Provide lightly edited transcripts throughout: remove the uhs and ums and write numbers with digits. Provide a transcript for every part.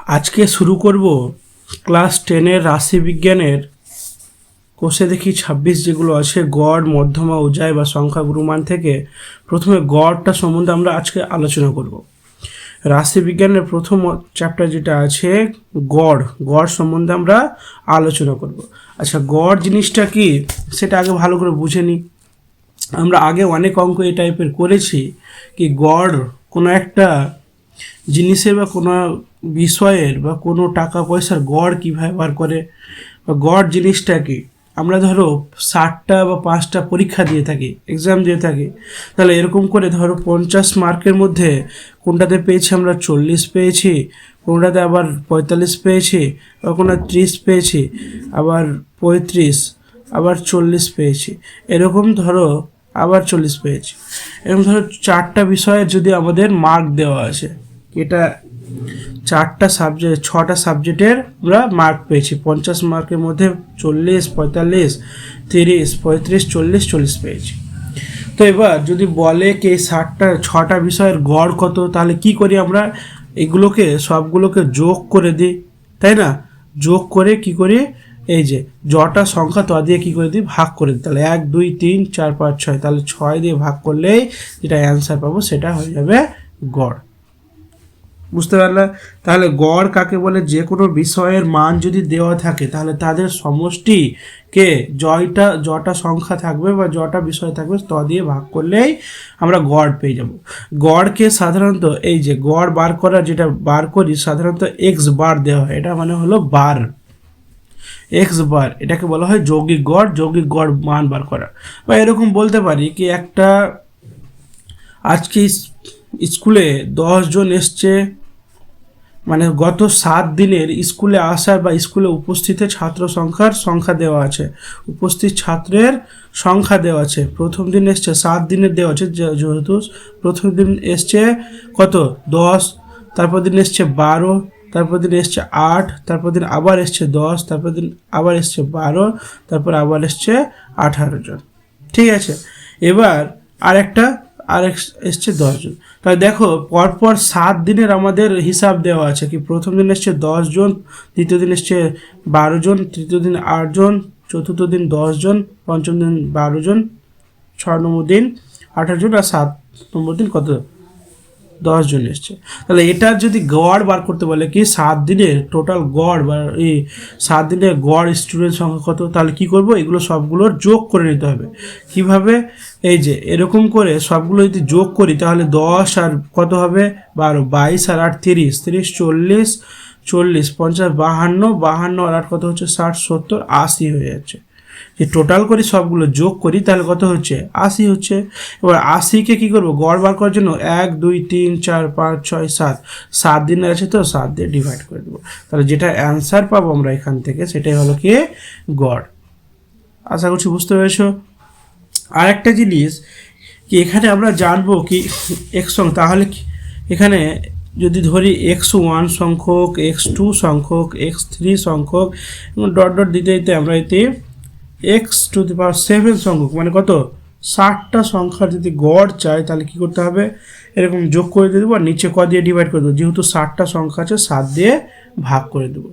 আজকে শুরু করব ক্লাস 10-এর রাশিবিজ্ঞানের কোষে দেখি 26 যেগুলো আছে গড়, মধ্যমা, উজাই বা সংখ্যা গুরুমান থেকে প্রথমে গড়টা সম্বন্ধে আমরা আজকে আলোচনা করব। রাশিবিজ্ঞানের প্রথম চ্যাপ্টার যেটা আছে গড় সম্বন্ধে আমরা আলোচনা করব। আচ্ছা, গড় জিনিসটা কি সেটা আগে ভালো করে বুঝে নিই। আমরা আগে অনেক অঙ্ক এই টাইপের করেছি কি গড় কোনো একটা জিনিসের বা কোনো বিষয়ের বা কোনো টাকা পয়সার গড় কীভাবে বার করে বা গড় জিনিসটা কি। আমরা ধরো 60টা বা 5টা পরীক্ষা দিয়ে থাকি, এক্সাম দিয়ে থাকি, তাহলে এরকম করে ধরো 50 মার্কের মধ্যে কোনটাতে পেয়েছি আমরা 40 পেয়েছি, কোনটাতে আবার 45 পেয়েছি, আবার কোনো 30 পেয়েছি, আবার 35, আবার 40 পেয়েছি, এরকম ধরো আবার 40 পেয়েছি। এরকম ধরো 4টা বিষয়ের যদি আমাদের মার্ক দেওয়া আছে, এটা 4টা সাবজেক্ট 6টা সাবজেক্টের আমরা মার্ক পেয়েছি। 50 মার্কের মধ্যে 40, 45, 30, 35, 40, 40 পেয়েছি। তো এবার যদি বলে কি 6টা বিষয়ের গড় কত, তাহলে কি করি আমরা এগুলোকে সবগুলোকে যোগ করে দিই, তাই না? যোগ করে কি করি, এই যে যটা সংখ্যা তা দিয়ে কী করে দিই, ভাগ করে দিই। তাহলে 1, 2, 3, 4, 5, 6, তাহলে 6 দিয়ে ভাগ করলেই যেটা অ্যান্সার পাবো সেটা হয়ে যাবে গড়। বুঝতে পারলে? তাহলে গড় কাকে বলে? যে কোনো বিষয়ের মান যদি দেওয়া থাকে তাহলে তাদের সমষ্টিকে যটা সংখ্যা থাকবে বা যটা বিষয় থাকবে তা দিয়ে ভাগ করলেই আমরা গড় পেয়ে যাব। গড়কে সাধারণত এই যে গড় বার করা যেটা বার করি সাধারণত এক্স বার দেওয়া হয়, এটা মানে হলো বার, এক্স বার, এটাকে বলা হয় যৌগিক গড় মান বার করা। বা এরকম বলতে পারি কি একটা আজকে স্কুলে 10 জন এসছে, মানে গত 7 দিনের স্কুলে আসার বা স্কুলে উপস্থিতের ছাত্র সংখ্যা দেওয়া আছে, উপস্থিত ছাত্রের সংখ্যা দেওয়া আছে। প্রথম দিন এসছে 7 দিনের দেওয়া আছে, যেহেতু প্রথম দিন এসছে কত 10, তারপর দিন এসছে 12, তারপর দিন এসছে 8, তারপর দিন আবার এসছে 10, তারপর দিন আবার এসছে 12, তারপর আবার এসছে 18 জন। ঠিক আছে, এবার আর এসছে 10 জন। তাই দেখো পরপর 7 দিনের আমাদের হিসাব দেওয়া আছে কি প্রথম দিন এসছে 10 জন, দ্বিতীয় দিন এসছে 12 জন, তৃতীয় দিন 8 জন, চতুর্থ দিন 10 জন, পঞ্চম দিন 12 জন, 6 নম্বর দিন 18 জন, আর 7 নম্বর দিন কত 10 জন এসছে। তাহলে এটার যদি গড় বার করতে বলে কি 7 দিনের টোটাল গড় বা এই 7 দিনের গড় স্টুডেন্ট সংখ্যা কত, তাহলে কি করব, এগুলো সবগুলোর যোগ করে নিতে হবে। কিভাবে, এই যে এরকম করে সবগুলো যদি যোগ করি তাহলে 10 আর কত হবে 12, 22 আর 8 30, 30, 40, 40, 50, 52 আর 8 কত হচ্ছে 60, 70, 80 হয়ে যাচ্ছে। যে টোটাল করি সবগুলো যোগ করি তাহলে কত হচ্ছে 80 হচ্ছে। এবার 80কে কী করবো গড় বার করার জন্য 1, 2, 3, 4, 5, 6, 7 দিনের আছে তো 7 দিয়ে ডিভাইড করে দেবো। তাহলে যেটা অ্যান্সার পাবো আমরা এখান থেকে সেটাই হলো কি গড়। আশা করছি বুঝতে পেরেছো। আর একটা জিনিস কি এখানে আমরা জানবো কি এক্স সংখ্যা, তাহলে এখানে যদি ধরি x1 সংখ্যক, x2 সংখ্যক, x3 সংখ্যক এবং ডট দিতে দিতে আমরা এতে x⁷ সংখ্যক মানে কত 60টা সংখ্যার যদি গড় চাই তাহলে কি করতে হবে, এরকম যোগ করে দিয়ে দেবো আর নিচে ক দিয়ে ডিভাইড করে দেবো। যেহেতু 60টা সংখ্যা আছে 7 দিয়ে ভাগ করে দেবো।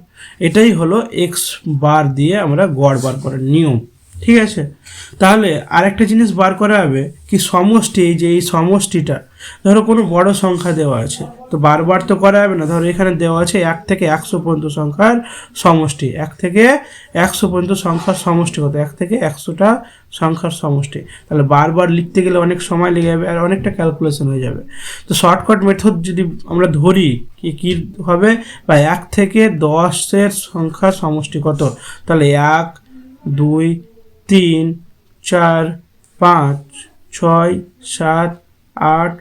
এটাই হলো এক্স বার দিয়ে আমরা গড় বার করার নিয়ম। ঠিক আছে, তাহলে আরেকটা জিনিস বার করা হবে কি সমষ্টি। এই যে এই সমষ্টিটা ধরো কোনো বড় সংখ্যা দেওয়া আছে তো বারবার তো করা যাবে না। ধরো এখানে দেওয়া আছে 1 থেকে 100 পর্যন্ত সংখ্যার সমষ্টি, 1 থেকে 100 পর্যন্ত সংখ্যার সমষ্টি কত, 1 থেকে 100টা সংখ্যার সমষ্টি। তাহলে বারবার লিখতে গেলে অনেক সময় লেগে যাবে আর অনেকটা ক্যালকুলেশন হয়ে যাবে। তো শর্টকাট মেথড যদি আমরা ধরি কি হবে, বা 1 থেকে 10-এর সংখ্যার সমষ্টি কত, তাহলে 1, 2, 3, 4, 5, 6, 7, 8,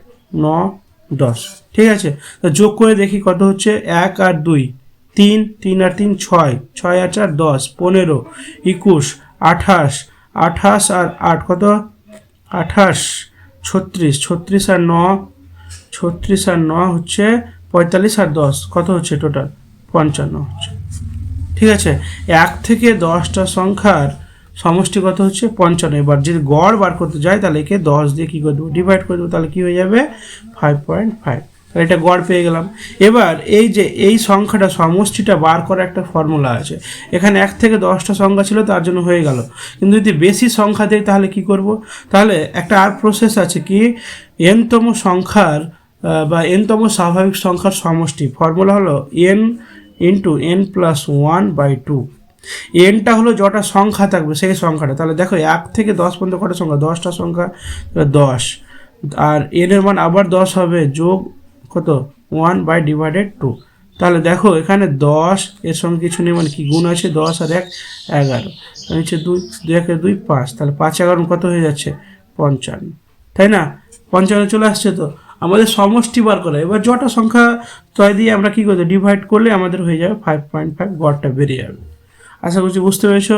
9, 10। ঠিক আছে, তো যোগ করে দেখি কত হচ্ছে 1 আর 2, 3, 3 আর 3 6, 6 আর 4 10, 15, 21, 28, 28 আর 8 কত 28, 36, 36 আর 9, 36 আর 9 হচ্ছে 45 আর 10 কত হচ্ছে টোটাল 55 হচ্ছে। ঠিক আছে, 1 থেকে 10টা সংখ্যার সমষ্টি কত হচ্ছে 55। এবার যদি গড় বার করতে যাই তাহলে একে 10 দিয়ে কী করে দেবো ডিভাইড করে দেবো, তাহলে কী হয়ে যাবে 5.5। এটা গড় পেয়ে গেলাম। এবার এই যে এই সংখ্যাটা সমষ্টিটা বার করার একটা ফর্মুলা আছে। এখানে 1 থেকে 10টা সংখ্যা ছিল, তার জন্য হয়ে গেল। কিন্তু যদি বেশি সংখ্যা দেয় তাহলে কি করব? তাহলে একটা আর প্রসেস আছে কি, এনতম সংখ্যার বা এনতম স্বাভাবিক সংখ্যার সমষ্টি, ফর্মুলা হলো n ইন্টু n প্লাস 1/2। এনটা হলো যটা সংখ্যা থাকবে সেই সংখ্যাটা। তাহলে দেখো 1 থেকে 10 পর্যন্ত কটা সংখ্যা, 10টা সংখ্যা, 10। আর এন এর মান আবার 10 হবে, যোগ কত 1/2। তাহলে দেখো এখানে 10 এর সঙ্গে কিছু নেই, মানে কি গুণ আছে, 10 আর 1 11, নিচে 2, 2 1 2 5, তাহলে 5 11 কত হয়ে যাচ্ছে 55, তাই না? 55 চলে আসছে। তো আমাদের সমষ্টি বার করা, এবার যটা সংখ্যা তয় দিয়ে আমরা কি করতে ডিভাইড করলে আমাদের হয়ে যাবে 5.5, গড়টা বেরিয়ে যাবে। আশা করছি বুঝতে পেরেছ।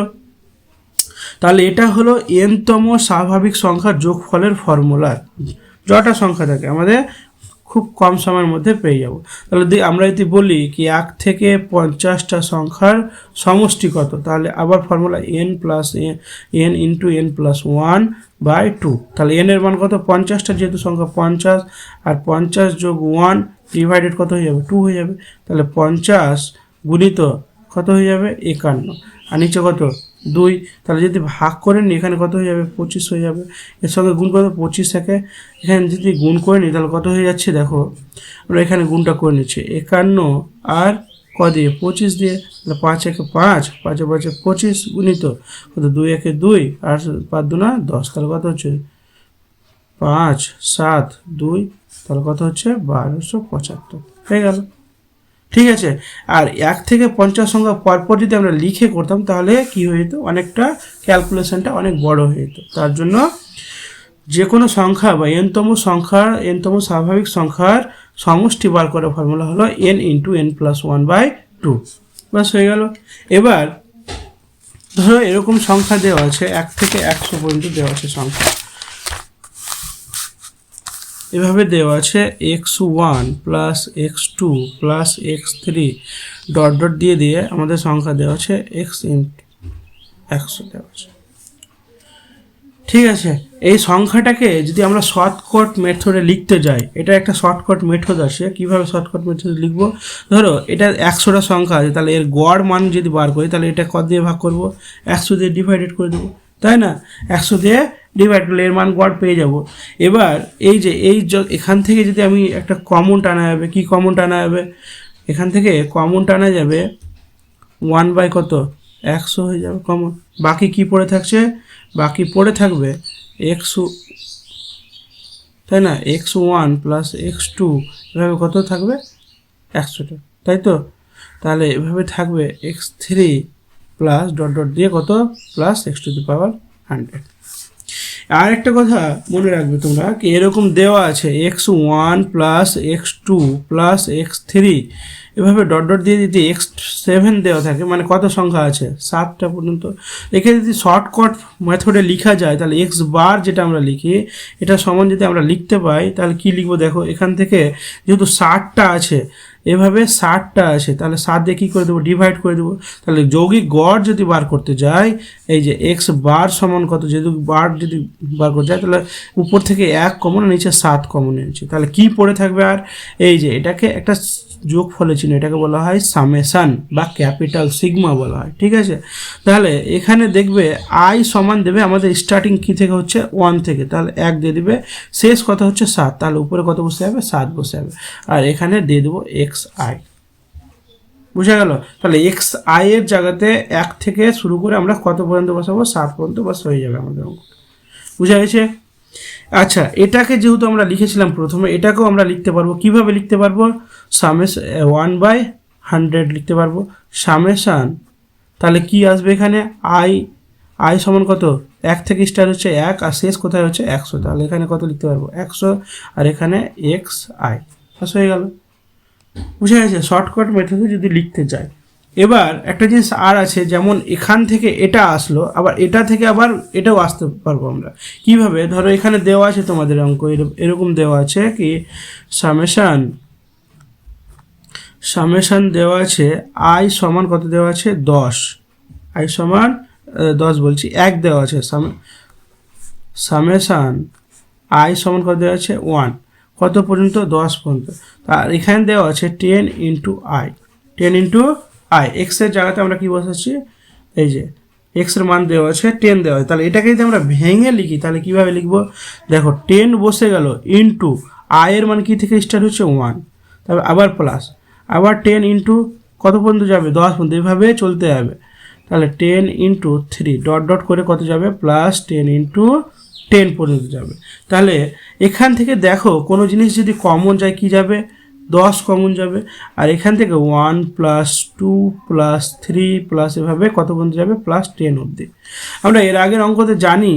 তাহলে এটা হলো এনতম স্বাভাবিক সংখ্যার যোগফলের ফর্মুলা। যটা সংখ্যা থাকে আমাদের খুব কম সময়ের মধ্যে পেয়ে যাব। তাহলে আমরা যদি বলি কি 1 থেকে 50টা সংখ্যার সমষ্টি কত, তাহলে আবার formula n plus n into n plus 1/2। তাহলে n এর মান কত, 50টা যেহেতু সংখ্যা 50, আর 50 যোগ 1 ডিভাইডেড কত হয়ে যাবে 2 হয়ে যাবে। তাহলে 50 গুণিত কত হয়ে যাবে 51, আর নিচে কত 2। তাহলে যদি ভাগ করে নিই এখানে কত হয়ে যাবে 25 হয়ে যাবে। এর সঙ্গে গুণ কত 25 থেকে এখানে যদি গুণ করে নিই তাহলে কত হয়ে যাচ্ছে, দেখো আমরা এখানে গুণটা করে নিচ্ছি 51 আর দিয়ে 25 দিয়ে, তাহলে 5 1 5, 5 5 25 গুণিত কত 2 1 2 আর 5 2 10, তাহলে কত হচ্ছে 5 7 2, তাহলে কত হচ্ছে 1275 হয়ে গেল। ঠিক আছে। আর 1 থেকে 50 সংখ্যা পরপর যদি আমরা লিখে করতাম তাহলে কি হয়ে যেত, অনেকটা ক্যালকুলেশনটা অনেক বড় হয়ে যেত। তার জন্য যে কোনো সংখ্যা বা এনতম স্বাভাবিক সংখ্যার সমষ্টি বার করার ফর্মুলা হলো n ইন্টু n প্লাস 1/2, বাস হয়ে গেল। এবার ধরো এরকম সংখ্যা দেওয়া আছে 1 থেকে 100 পর্যন্ত দেওয়া আছে সংখ্যা, এভাবে দেওয়া আছে x1 plus x2 plus x3 dot dot দিয়ে দিয়ে আমাদের সংখ্যা দেওয়া আছে x ইন্টু 100 দেওয়া আছে। ঠিক আছে। এই সংখ্যাটাকে যদি আমরা শর্টকাট মেথডে লিখতে যাই, এটা একটা শর্টকাট মেথড আছে। কিভাবে শর্টকাট মেথডে লিখবো, ধরো এটা 100টা সংখ্যা আছে, তাহলে এর গড় মান যদি বার করি তাহলে এটা কত দিয়ে ভাগ করব, 100 দিয়ে ডিভাইডেড করে দেবো, তাই না? 100 দিয়ে ডিভাইড করলে এর মান গড় পেয়ে যাব। এবার এই যে এখান থেকে যদি আমি একটা কমন টানা যাবে, কি কমন টানা যাবে, এখান থেকে কমন টানা যাবে 1/100 হয়ে যাবে কমন। বাকি কি পড়ে থাকছে, বাকি পড়ে থাকবে তাই না, x1 প্লাস x2 এভাবে কত থাকবে 100টা, তাই তো? তাহলে এভাবে থাকবে x3 প্লাস ডট ডট দিয়ে কত প্লাস x⁴ 100। আর একটা কথা মনে রাখবে তোমরা, কি এরকম দেওয়া আছে x1 plus x2 plus x3 এভাবে ডট ডট দিয়ে যদি x7 দেওয়া থাকে, মানে কত সংখ্যা আছে 7টা পর্যন্ত। এখানে যদি শর্টকাট মেথডে লেখা যায় তাহলে x বার যেটা আমরা লিখি এটা সমান যদি আমরা লিখতে পাই তাহলে কি লিখবো, দেখো এখান থেকে যেহেতু 60টা আছে, এভাবে 60টা আছে, তাহলে 7 দিয়ে কী করে দেবো, ডিভাইড করে দেবো। তাহলে যৌগিক গড় যদি বার করতে যাই, এই যে x বার সমান কত, যেহেতু বার যদি বার করতে যায় তাহলে উপর থেকে 1 কমন, নিচে 7 কমন এনেছি, তাহলে কি পড়ে থাকবে আর, এই যে এটাকে একটা যোগ ফলে চিহ্ন, এটাকে বলা হয় সামেশন বা ক্যাপিটাল সিগমা বলা হয়। ঠিক আছে। তাহলে এখানে দেখবে আই সমান দেবে আমাদের স্টার্টিং কি থেকে হচ্ছে 1 থেকে, তাহলে 1 দিয়ে দিবে, শেষ কথা হচ্ছে 7, তাহলে উপরে কত বসে যাবে 7 বসে যাবে, আর এখানে দিয়ে দেবো xi। বুঝা গেল? তাহলে xi এর জায়গাতে 1 থেকে শুরু করে আমরা কত পর্যন্ত বসাবো, 7 পর্যন্ত বাস হয়ে যাবে আমাদের অঙ্ক। বুঝা গেছে? আচ্ছা, এটাকে যেহেতু আমরা লিখেছিলাম প্রথমে, এটাকেও আমরা লিখতে পারবো। কিভাবে লিখতে পারবো, 1/100 লিখতে পারবো সামেশান। তাহলে কি আসবে এখানে, আই সমান কত, 1 থেকে স্টার্ট হচ্ছে 1 আর শেষ কোথায় হচ্ছে 100, তাহলে এখানে কত লিখতে পারবো 100, আর এখানে xi, বাস হয়ে গেল। বুঝে গেছে? শর্টকাট মেথডে যদি লিখতে চাই। এবার একটা জিনিস আর আছে, যেমন এখান থেকে এটা আসলো, আবার এটা থেকে আবার এটাও আসতে পারবো আমরা। কিভাবে, ধরো এখানে দেওয়া আছে তোমাদের অঙ্ক এরকম দেওয়া আছে কি সামেশান দেওয়া আছে আই সমান কত দেওয়া আছে 10, আই সমান 10 বলছি 1 দেওয়া আছে, সামেশান আই সমান কত দেওয়া আছে 1, কত পর্যন্ত 10 পর্যন্ত। আর এখানে দেওয়া আছে 10 ইন্টু আই, 10 ইন্টু আই, এক্সের জায়গাতে আমরা কি বসাচ্ছি, এই যে এক্সের মান দেওয়া আছে 10 দেওয়া হয়, তাহলে এটাকে যদি আমরা ভেঙে লিখি তাহলে কীভাবে লিখবো, দেখো 10 বসে গেল ইন্টু আয়ের মান কি থেকে স্টার্ট হচ্ছে 1, তারপর আবার প্লাস, আবার 10 ইন্টু কত পর্যন্ত যাবে 10 পর্যন্ত, এভাবে চলতে যাবে। তাহলে 10 ইন্টু 3 ডট ডট করে কত যাবে, প্লাস 10 ইন্টু 10 পর্যন্ত যাবে। তাহলে এখান থেকে দেখো কোনো জিনিস যদি কমন যায় কি যাবে, 10 কমন যাবে, আর এখান থেকে 1 প্লাস 2 প্লাস 3 প্লাস এভাবে কত পর্যন্ত যাবে, প্লাস 10 অবধি। আমরা এর আগের অঙ্কতে জানি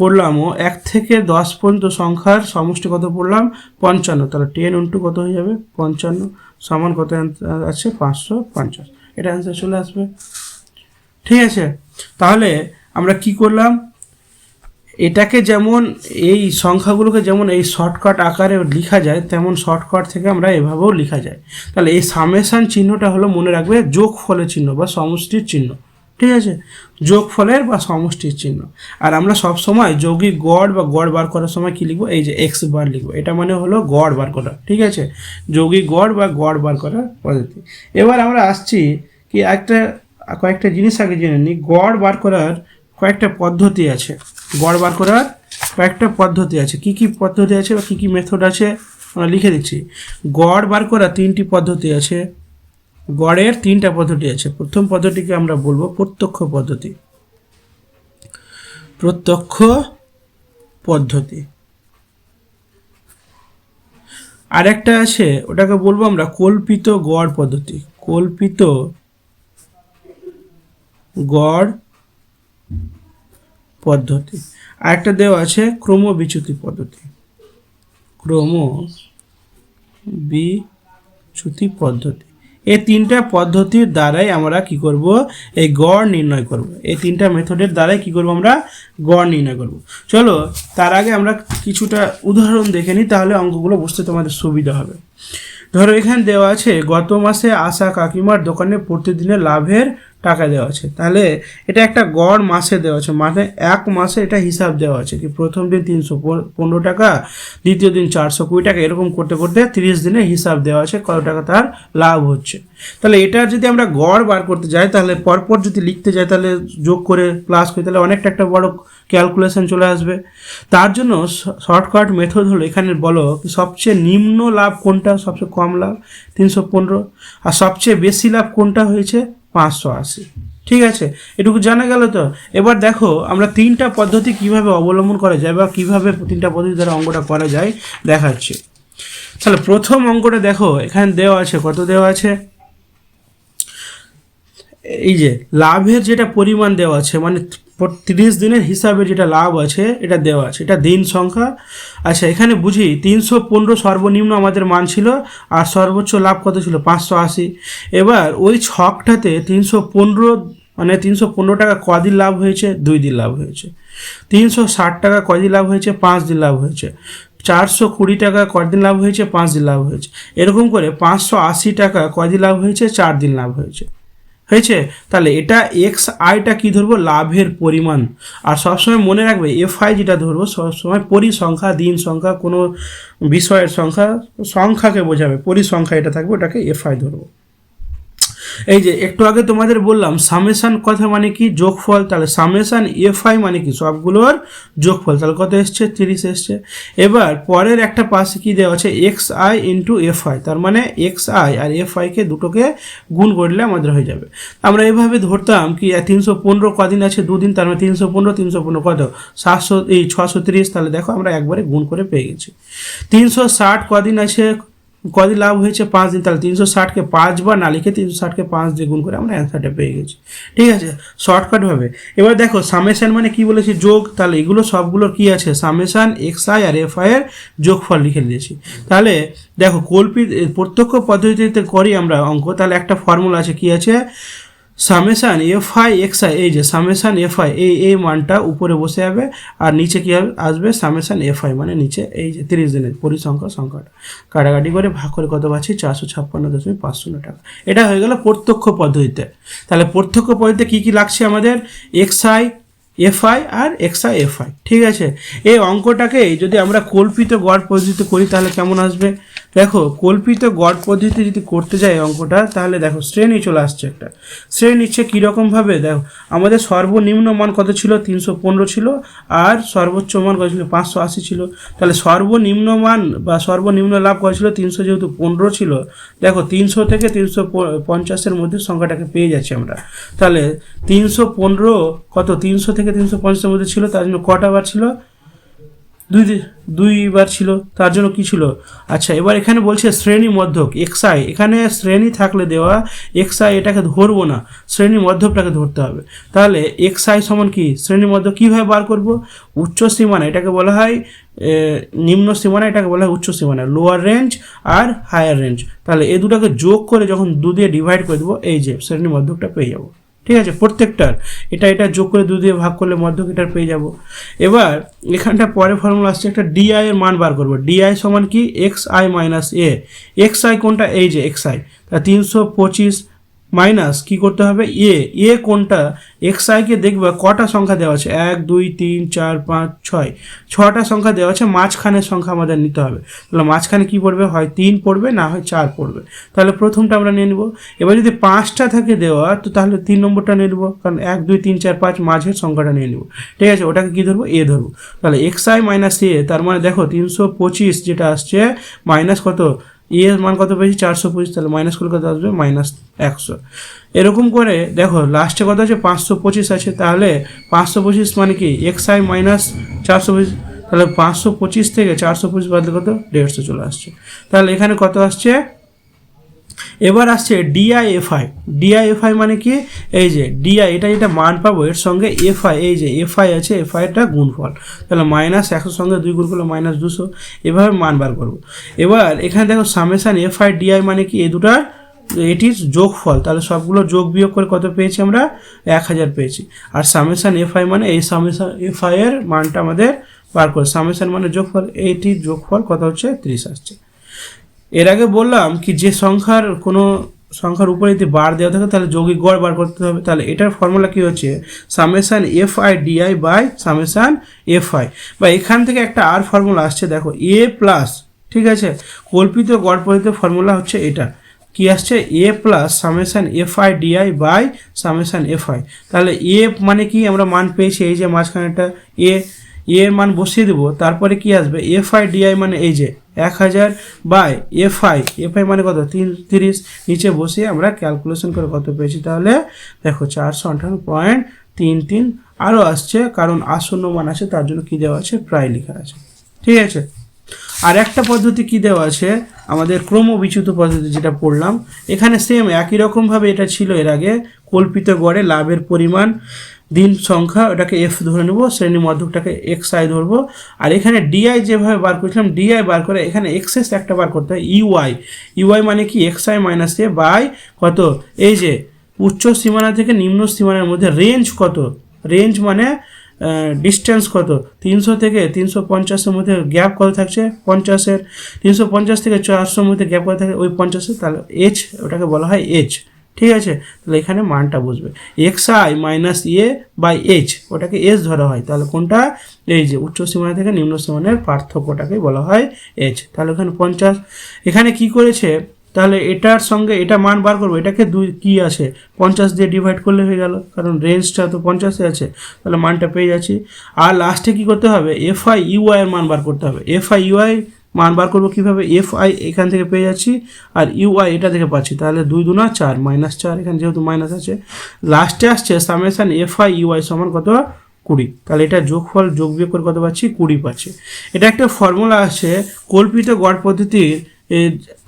করলামও 1 থেকে 10 পর্যন্ত সংখ্যার সমষ্টি কত পড়লাম, 55। তাহলে 10 ইন্টু কত হয়ে যাবে, 55 সমান কত আছে, 550। এটা অ্যান্সার চলে আসবে। ঠিক আছে, তাহলে আমরা কি করলাম, এটাকে যেমন এই সংখ্যাগুলোকে যেমন এই শর্টকাট আকারে লেখা যায়, তেমন শর্টকাট থেকে আমরা এভাবেও লেখা যায়। তাহলে এই সামেশান চিহ্নটা হলো মনে রাখবে যোগফলের চিহ্ন বা সমষ্টির চিহ্ন। ঠিক আছে, যোগফলের বা সমষ্টির চিহ্ন। আর আমরা সব সময় যৌগিক গড় বা গড় বার করার সময় কি লিখবো, এই যে এক্স বার লিখবো, এটা মানে হলো গড় বার করা। ঠিক আছে, যৌগিক গড় বা গড় বার করার পদ্ধতি। এবার আমরা আসছি কি কয়েকটা জিনিস আগে জেনে নিই। গড় বার করার কয়েকটা পদ্ধতি আছে, গড় বার করার কয়েকটা পদ্ধতি আছে। কি কি পদ্ধতি আছে বা কী কী মেথড আছে আমরা লিখে দিচ্ছি। গড় বার করা 3টি পদ্ধতি আছে, গড়ের 3টা পদ্ধতি আছে। প্রথম পদ্ধতিকে আমরা বলবো প্রত্যক্ষ পদ্ধতি, প্রত্যক্ষ পদ্ধতি। আর একটা আছে, ওটাকে বলবো আমরা কল্পিত গড় পদ্ধতি, কল্পিত গড় পদ্ধতি। আরেকটা দেওয়া আছে ক্রমবিচ্যুতি পদ্ধতি, ক্রমবিচ্যুতি পদ্ধতি। এই 3টা পদ্ধতির দ্বারাই আমরা কি করব, এই গড় নির্ণয় করব। এই 3টা মেথডের দ্বারাই কি করব, আমরা গড় নির্ণয় করব। চলো তার আগে আমরা কিছুটা উদাহরণ দেখে নিই, তাহলে অঙ্কগুলো বুঝতে তোমাদের সুবিধা হবে। ধরো এখানে দেওয়া আছে গত মাসে আশা কাকিমার দোকানে প্রতিদিনের লাভের টাকা দেওয়া আছে। তাহলে এটা একটা গড় মাসে দেওয়া আছে, মানে এক মাসে এটা হিসাব দেওয়া আছে কি প্রথম দিন 315 টাকা, দ্বিতীয় দিন 420 টাকা, এরকম করতে করতে 30 দিনে হিসাব দেওয়া আছে কত টাকা তার লাভ হচ্ছে। তাহলে এটা যদি আমরা গড় বার করতে যাই, তাহলে পরপর যদি লিখতে যাই, তাহলে যোগ করে প্লাস করে তাহলে অনেকটা একটা বড় ক্যালকুলেশন চলে আসবে। তার জন্য শর্টকাট মেথড হলো, এখানে বলো সবচেয়ে নিম্ন লাভ কোনটা, সবচেয়ে কম লাভ 315, আর সবচেয়ে বেশি লাভ কোনটা হয়েছে 580। ঠিক আছে, এটুকু জানা গেল তো। এবার দেখো আমরা 3টা পদ্ধতি কিভাবে অবলম্বন করা যায় বা কিভাবে 3টা পদ্ধতি দ্বারা অঙ্কটা করা যায় দেখাচ্ছি। তাহলে প্রথম অঙ্কটা দেখো, এখানে দেওয়া আছে, কত দেওয়া আছে, এই যে লাভের যেটা পরিমাণ দেওয়া আছে, মানে 30 দিনের হিসাবে যেটা লাভ আছে এটা দেওয়া আছে, এটা দিন সংখ্যা। আচ্ছা এখানে বুঝি 315 সর্বনিম্ন আমাদের মান ছিল, আর সর্বোচ্চ লাভ কত ছিল 580। এবার ওই ছকটাতে 315 মানে 315 টাকা কদিন লাভ হয়েছে, 2 দিন লাভ হয়েছে। 360 টাকা কদিন লাভ হয়েছে, 5 দিন লাভ হয়েছে। 420 টাকা কদিন লাভ হয়েছে, 5 দিন লাভ হয়েছে। এরকম করে 580 টাকা কদিন লাভ হয়েছে, 4 দিন লাভ হয়েছে। তাহলে এটা এক্স আইটা কি ধরবো, লাভের পরিমাণ। আর সবসময় মনে রাখবে এফ আই যেটা ধরবো সবসময় পরিসংখ্যা, দিন সংখ্যা, কোনো বিষয়ের সংখ্যাকে বোঝাবে, পরিসংখ্যা এটা থাকবে, ওটাকে এফ আই ধরবো। এই যে একটু আগে তোমাদের বললাম সামেশান কথা মানে কি, যোগফল। তাহলে সামেশান এফ আই মানে কি, সবগুলোর যোগফল। তাহলে কত এসছে, 30 এসছে। এবার পরের একটা পাশে কি দেওয়া আছে, x I into F I, তার মানে এক্স আই আর এফ আইকে দুটোকে গুণ করলে আমাদের হয়ে যাবে। আমরা এভাবে ধরতাম কি 315 কদিন আছে, 2 দিন, তার মানে 315 কত 630। তাহলে দেখো আমরা একবারে গুণ করে পেয়ে গেছি। 360 কদিন আছে, কদিন লাভ হয়েছে, 5 দিন। তাহলে 360কে 5 বার না লিখে 360কে 5 দিয়ে গুণ করে আমরা অ্যান্সারটা পেয়ে গেছি। ঠিক আছে, শর্টকাটভাবে। এবার দেখো সামেশান মানে কি বলেছি, যোগ। তাহলে এগুলো সবগুলোর কি আছে, সামেশান এক্স আই আর এফ আই এর যোগফল লিখে দিয়েছি। তাহলে দেখো প্রত্যক্ষ পদ্ধতিতে করি আমরা অঙ্ক, তাহলে একটা ফর্মুলা আছে, কি আছে, summation F I X I, এই যে সামেশান এফ আই এই মানটা উপরে বসে যাবে, আর নিচে কি আসবে সামেশান এফ আই, মানে নিচে এই যে 30 দিনের সংখ্যাটা কাটাকাটি করে ভাগ করে কত পাচ্ছি, 456.5 টাকা। এটা হয়ে গেল প্রত্যক্ষ পদ্ধতিতে। তাহলে প্রত্যক্ষ পদ্ধতিতে কি কি লাগছে আমাদের, এক্স আই এফআই আর এক্সআই এফআই। ঠিক আছে, এই অঙ্কটাকে যদি আমরা কল্পিত গড় পদ্ধতিতে করি তাহলে কেমন আসবে? দেখো, কল্পিত গড় পদ্ধতি যদি করতে যাই অঙ্কটা, তাহলে দেখো শ্রেণী চলে আসছে একটা। শ্রেণী নিচ্ছে কীরকমভাবে, দেখো আমাদের সর্বনিম্ন মান কত ছিল? 315 ছিল, আর সর্বোচ্চ মান কত ছিল? 580 ছিল। তাহলে সর্বনিম্ন মান বা সর্বনিম্ন লাভ কত ছিল? 300 যেহেতু 15 ছিল, দেখো 300 থেকে 350-এর মধ্যে সংখ্যাটাকে পেয়ে যাচ্ছি আমরা। তাহলে 315 কত? 300 থেকে 350-এর মধ্যে ছিল, তার জন্য কটা বার ছিল? দুইবার ছিল, তার জন্য কি ছিল? আচ্ছা, এবার এখানে বলছে শ্রেণী মধ্যক এক্সআই। এখানে শ্রেণী থাকলে দেওয়া এক্সআই, এটাকে ধরবো না, শ্রেণী মধ্যকটাকে ধরতে হবে। তাহলে এক্সআই সমান কি? শ্রেণী মধ্যক কীভাবে বার করব? উচ্চ সীমানা এটাকে বলা হয় নিম্ন সীমানা, এটাকে বলা হয় উচ্চ সীমানা, লোয়ার রেঞ্জ আর হায়ার রেঞ্জ। তাহলে এই দুটাকে যোগ করে যখন 2 দিয়ে ডিভাইড করে দেবো, এই যে শ্রেণী মধ্যকটা পেয়ে যাবো। ঠিক আছে, প্রত্যেকটার এটা যোগ করে 2 দিয়ে ভাগ করলে মধ্যক এটার পেয়ে যাব। এবার এখানটা পরে ফর্মুলা আসছে, একটা ডিআই এর মান বার করবো। ডিআই সমান কি? X I minus A. X I কোনটা? এই যে এক্স আই। তা 325 মাইনাস কী করতে হবে? এ কোনটা? এক্স আইকে দেখবে কটা সংখ্যা দেওয়া আছে? 1 2 3 4 5 6, 6টা সংখ্যা দেওয়া আছে। মাঝখানের সংখ্যা আমাদের নিতে হবে। তাহলে মাঝখানে কি পড়বে? হয় 3 পড়বে, না হয় 4 পড়বে। তাহলে প্রথমটা আমরা নিয়ে নেব। এবার যদি 5টা থাকে দেওয়া, তো তাহলে 3 নম্বরটা নিয়ে নেব, কারণ 1 2 3 4 5 মাঝের সংখ্যাটা নিয়ে নেব। ঠিক আছে, ওটাকে কি ধরবো? এ ধরবো। তাহলে এক্স আই মাইনাস এ, তার মানে দেখো 325 যেটা আসছে মাইনাস কত? এর মান কত পেয়েছি? 425। তাহলে মাইনাস করলে কত আসবে? -100। এরকম করে দেখো লাস্টে কত আছে? 525 আছে। তাহলে 525 মানে কি? X I minus 425। তাহলে 525 থেকে 425 বাদলে কত? 150 চলে আসছে। তাহলে এখানে কত আসছে? এবার আসছে ডিআইএফআই। ডিআইএফআই মানে কি? এই যে ডিআই, এটা যেটা মান পাবো এর সঙ্গে এফআই, এই যে এফআই আছে, এফআইটা গুণফল। তাহলে -100 সঙ্গে 2 গুণ করলে -200, এভাবে মান বার করবো। এবার এখানে দেখো সামেশান এফআই ডিআই মানে কি? এই দুটার এটির যোগফল। তাহলে সবগুলো যোগ বিয়োগ করে কত পেয়েছি আমরা? 1000 পেয়েছি। আর সামেশান এফআই মানে এই সামেশান এফআই এর মানটা আমাদের বার করে। সামেশান মানে যোগফল, এইটির যোগফল কত হচ্ছে? 30 আসছে। এর আগে বললাম কি, যে কোনো সংখ্যার উপরে যদি বার দেওয়া থাকে তাহলে যৌগিক গড় বার করতে হবে। তাহলে এটার ফর্মুলা কি হচ্ছে? Summation FI DI by summation FI. বা এখান থেকে একটা আর ফর্মুলা আসছে, দেখো এ প্লাস। ঠিক আছে, কল্পিত গড় পদ্ধতির ফর্মুলা হচ্ছে এটা। কি আসছে? A plus summation FI DI by summation F I. তাহলে এ মানে কি? আমরা মান পেয়েছি, এই যে মাঝখানেটা এর মান বসিয়ে দেবো। তারপরে কি আসবে? এফআই ডিআই মানে এই যে 1000 বাই এফআই মানে কত? 30। নিচে বসিয়ে আমরা ক্যালকুলেশন করে কত পেয়েছি? তাহলে দেখো 458.33 আরও আসছে, কারণ আসন্ন মান আছে, তার জন্য কি দেওয়া আছে? প্রায় লেখা আছে। ঠিক আছে, আর একটা পদ্ধতি কি দেওয়া আছে? আমাদের ক্রমবিচ্যুত পদ্ধতি যেটা পড়লাম, এখানে সেম একই রকমভাবে এটা ছিল এর আগে। কল্পিত গড়ে লাভের পরিমাণ দিন সংখ্যা, ওটাকে এফ ধরে নেব, শ্রেণী মধ্যকটাকে এক্স আই ধরবো। আর এখানে ডিআই যেভাবে বার করেছিলাম, ডিআই বার করে এখানে এক্সএস একটা বার করতে হয়, ইউআই মানে কি? X I minus A by কত? এই যে উচ্চ সীমানা থেকে নিম্ন সীমানার মধ্যে রেঞ্জ কত? রেঞ্জ মানে ডিস্টেন্স কত? 300 থেকে 350-এর মধ্যে গ্যাপ কত থাকছে? 50-এর। 350 থেকে 400-এর মধ্যে গ্যাপ কত থাকে? ওই 50-এর। তাহলে এইচ, ওটাকে বলা হয় এইচ। ঠিক আছে, তাহলে এখানে মানটা বুঝবে, X I minus A by H, ওটাকে এস ধরা হয়। তাহলে কোনটা? এই যে উচ্চ সীমানা থেকে নিম্ন সীমানার পার্থক্যটাকে বলা হয় এইচ। তাহলে এখানে 50। এখানে কি করেছে? তাহলে এটার সঙ্গে এটা মান বার করবো, এটাকে 2 কি আছে? 50 দিয়ে ডিভাইড করলে হয়ে গেল, কারণ রেঞ্জটা তো 50-এ আছে। তাহলে মানটা পেয়ে যাচ্ছি। আর লাস্টে কি করতে হবে? এফআই ইউআই এর মান বার করতে হবে। এফআই ইউআই মান বার করবো কীভাবে? এফআই এখান থেকে পেয়ে যাচ্ছি, আর ইউআই এটা থেকে পাচ্ছি। তাহলে 2 2 4 -4, এখানে যেহেতু মাইনাস আছে। লাস্টে আসছে সামেশান এফআই ইউআই সমান কত? 20। তাহলে এটা যোগফল যোগ বিয়োগ করে কত পাচ্ছি? 20 পাচ্ছি। এটা একটা ফর্মুলা আছে কল্পিত গড় পদ্ধতির।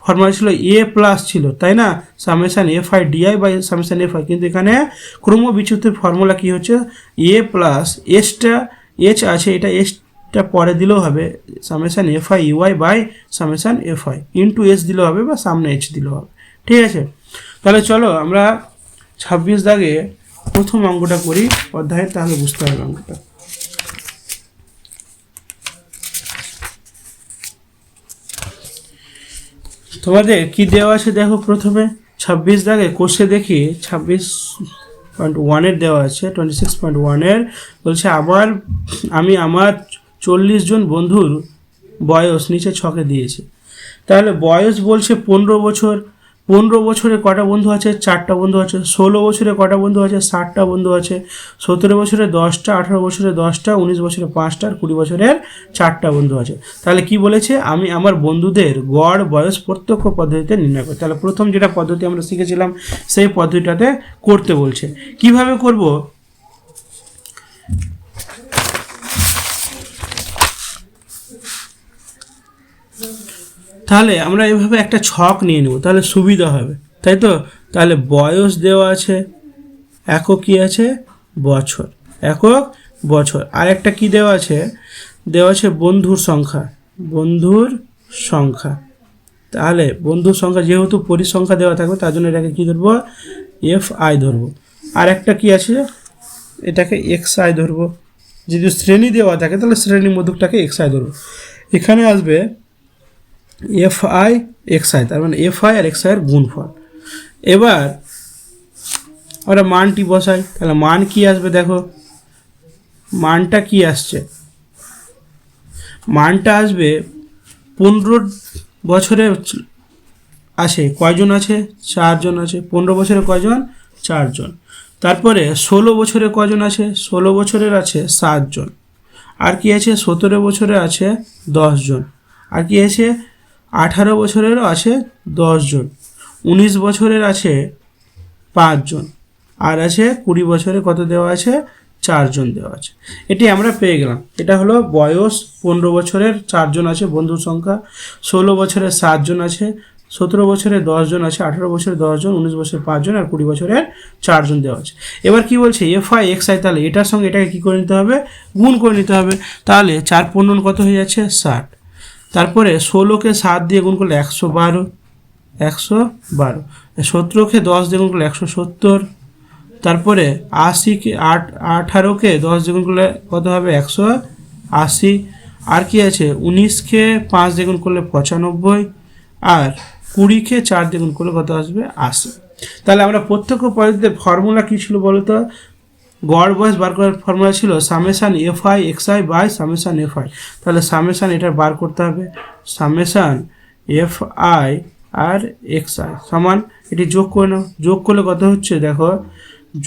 ফর্মুলা ছিল এ প্লাস ছিল, তাই না? Summation FI DI by summation FI. কিন্তু এখানে ক্রমবিচ্যুতির ফর্মুলা কি হচ্ছে? এ প্লাস এসটা এইচ আছে, এটা এসটা পরে দিলেও হবে, summation FI UI by summation FI into S দিলেও হবে, বা সামনে এইচ দিলেও হবে। ঠিক আছে, তাহলে চলো আমরা 26 দাগে প্রথম অঙ্কটা করি অধ্যায়ের, তাহলে বুঝতে হবে অঙ্কটা। তোমাদের কি দেওয়া আছে দেখো, প্রথমে 26 দাগে কোষে দেখি 26 26.1 দেওয়া আছে, 26.1 বলছে আমি আমার 40 জন বন্ধুর বয়স নিচে ছকে দিয়েছি। তাহলে বয়স বলছে 15 বছর, 15 বছরে কটা বন্ধু আছে? 4টা বন্ধু আছে। 16 বছরে কটা বন্ধু আছে? 60টা বন্ধু আছে। 17 বছরে 10টা, 18 বছরে 10টা, 19 বছরে 5টা, আর 20 বছরের 4টা বন্ধু আছে। তাহলে কি বলেছে? আমি আমার বন্ধুদের গড় বয়স প্রত্যক্ষ পদ্ধতিতে নির্ণয় করি। তাহলে প্রথম যেটা পদ্ধতি আমরা শিখেছিলাম সেই পদ্ধতিটাতে করতে বলছে। কিভাবে করব? তাহলে আমরা এভাবে একটা ছক নিয়ে নেব, তাহলে সুবিধা হবে, তাই তো? তাহলে বয়স দেওয়া আছে, একক কি আছে? বছর, একক বছর। আর একটা কি দেওয়া আছে? দেওয়া আছে বন্ধুর সংখ্যা, বন্ধুর সংখ্যা। তাহলে বন্ধুর সংখ্যা যেহেতু পরিসংখ্যা দেওয়া থাকবে তার জন্য এটাকে কি ধরবো? FI ধরবো। আর একটা কি আছে? এটাকে XI ধরবো। যদি শ্রেণী দেওয়া থাকে তাহলে শ্রেণী মধ্যকটাকে XI ধরবো। এখানে আসবে FI XI, তার মানে FI আর XI এর গুণফল। এবার আমরা মানটি বসাই, তাহলে মান কি আসবে? দেখো মানটা কি আসছে? মানটা আসবে 15 বছরে আছে কয়জন আছে? 4 জন আছে। 15 বছরে কয়জন? 4 জন। তারপরে 16 বছরে কয়জন আছে? 16 বছরের আছে 7 জন। আর কি আছে? 17 বছরে আছে 10 জন। আর কি আছে? 18 বছরেরও আছে 10 জন। 19 বছরের আছে 5 জন। আর আছে 20 বছরে কত দেওয়া আছে? 4 জন দেওয়া আছে। এটি আমরা পেয়ে গেলাম। এটা হলো বয়স। 15 বছরের 4 জন আছে বন্ধুর সংখ্যা, 16 বছরের 7 জন আছে, 17 বছরে 10 জন আছে, 18 বছরে 10 জন, 19 বছরে 5 জন, আর 20 বছরের 4 জন দেওয়া আছে। এবার কি বলছে? FI XI, তাহলে এটার সঙ্গে এটাকে কি করে নিতে হবে? গুণ করে নিতে হবে। তাহলে 4 15 কত হয়ে যাচ্ছে? 60। তারপরে 16কে 7 দিয়ে গুণ করলে 112, 112। 17কে 10 দিয়ে গুণ করলে 170। তারপরে 80কে 18কে 10 দিয়ে গুণ করলে কত হবে? 180। আর কি আছে? 19কে 5 দিয়ে গুণ করলে 95, আর 20কে 4 দিয়ে গুণ করলে কত আসবে? 80। তাহলে আমরা প্রত্যক্ষ পদ্ধতিতে ফর্মুলা কি ছিল বলো তো? গড় বয়স বার করার ফর্মুলা ছিল summation FI XI by summation FI। তাহলে সামেশান এটা বার করতে হবে, সামেশান FI আর XI সমান, এটি যোগ করে নাও। যোগ করলে কত হচ্ছে? দেখো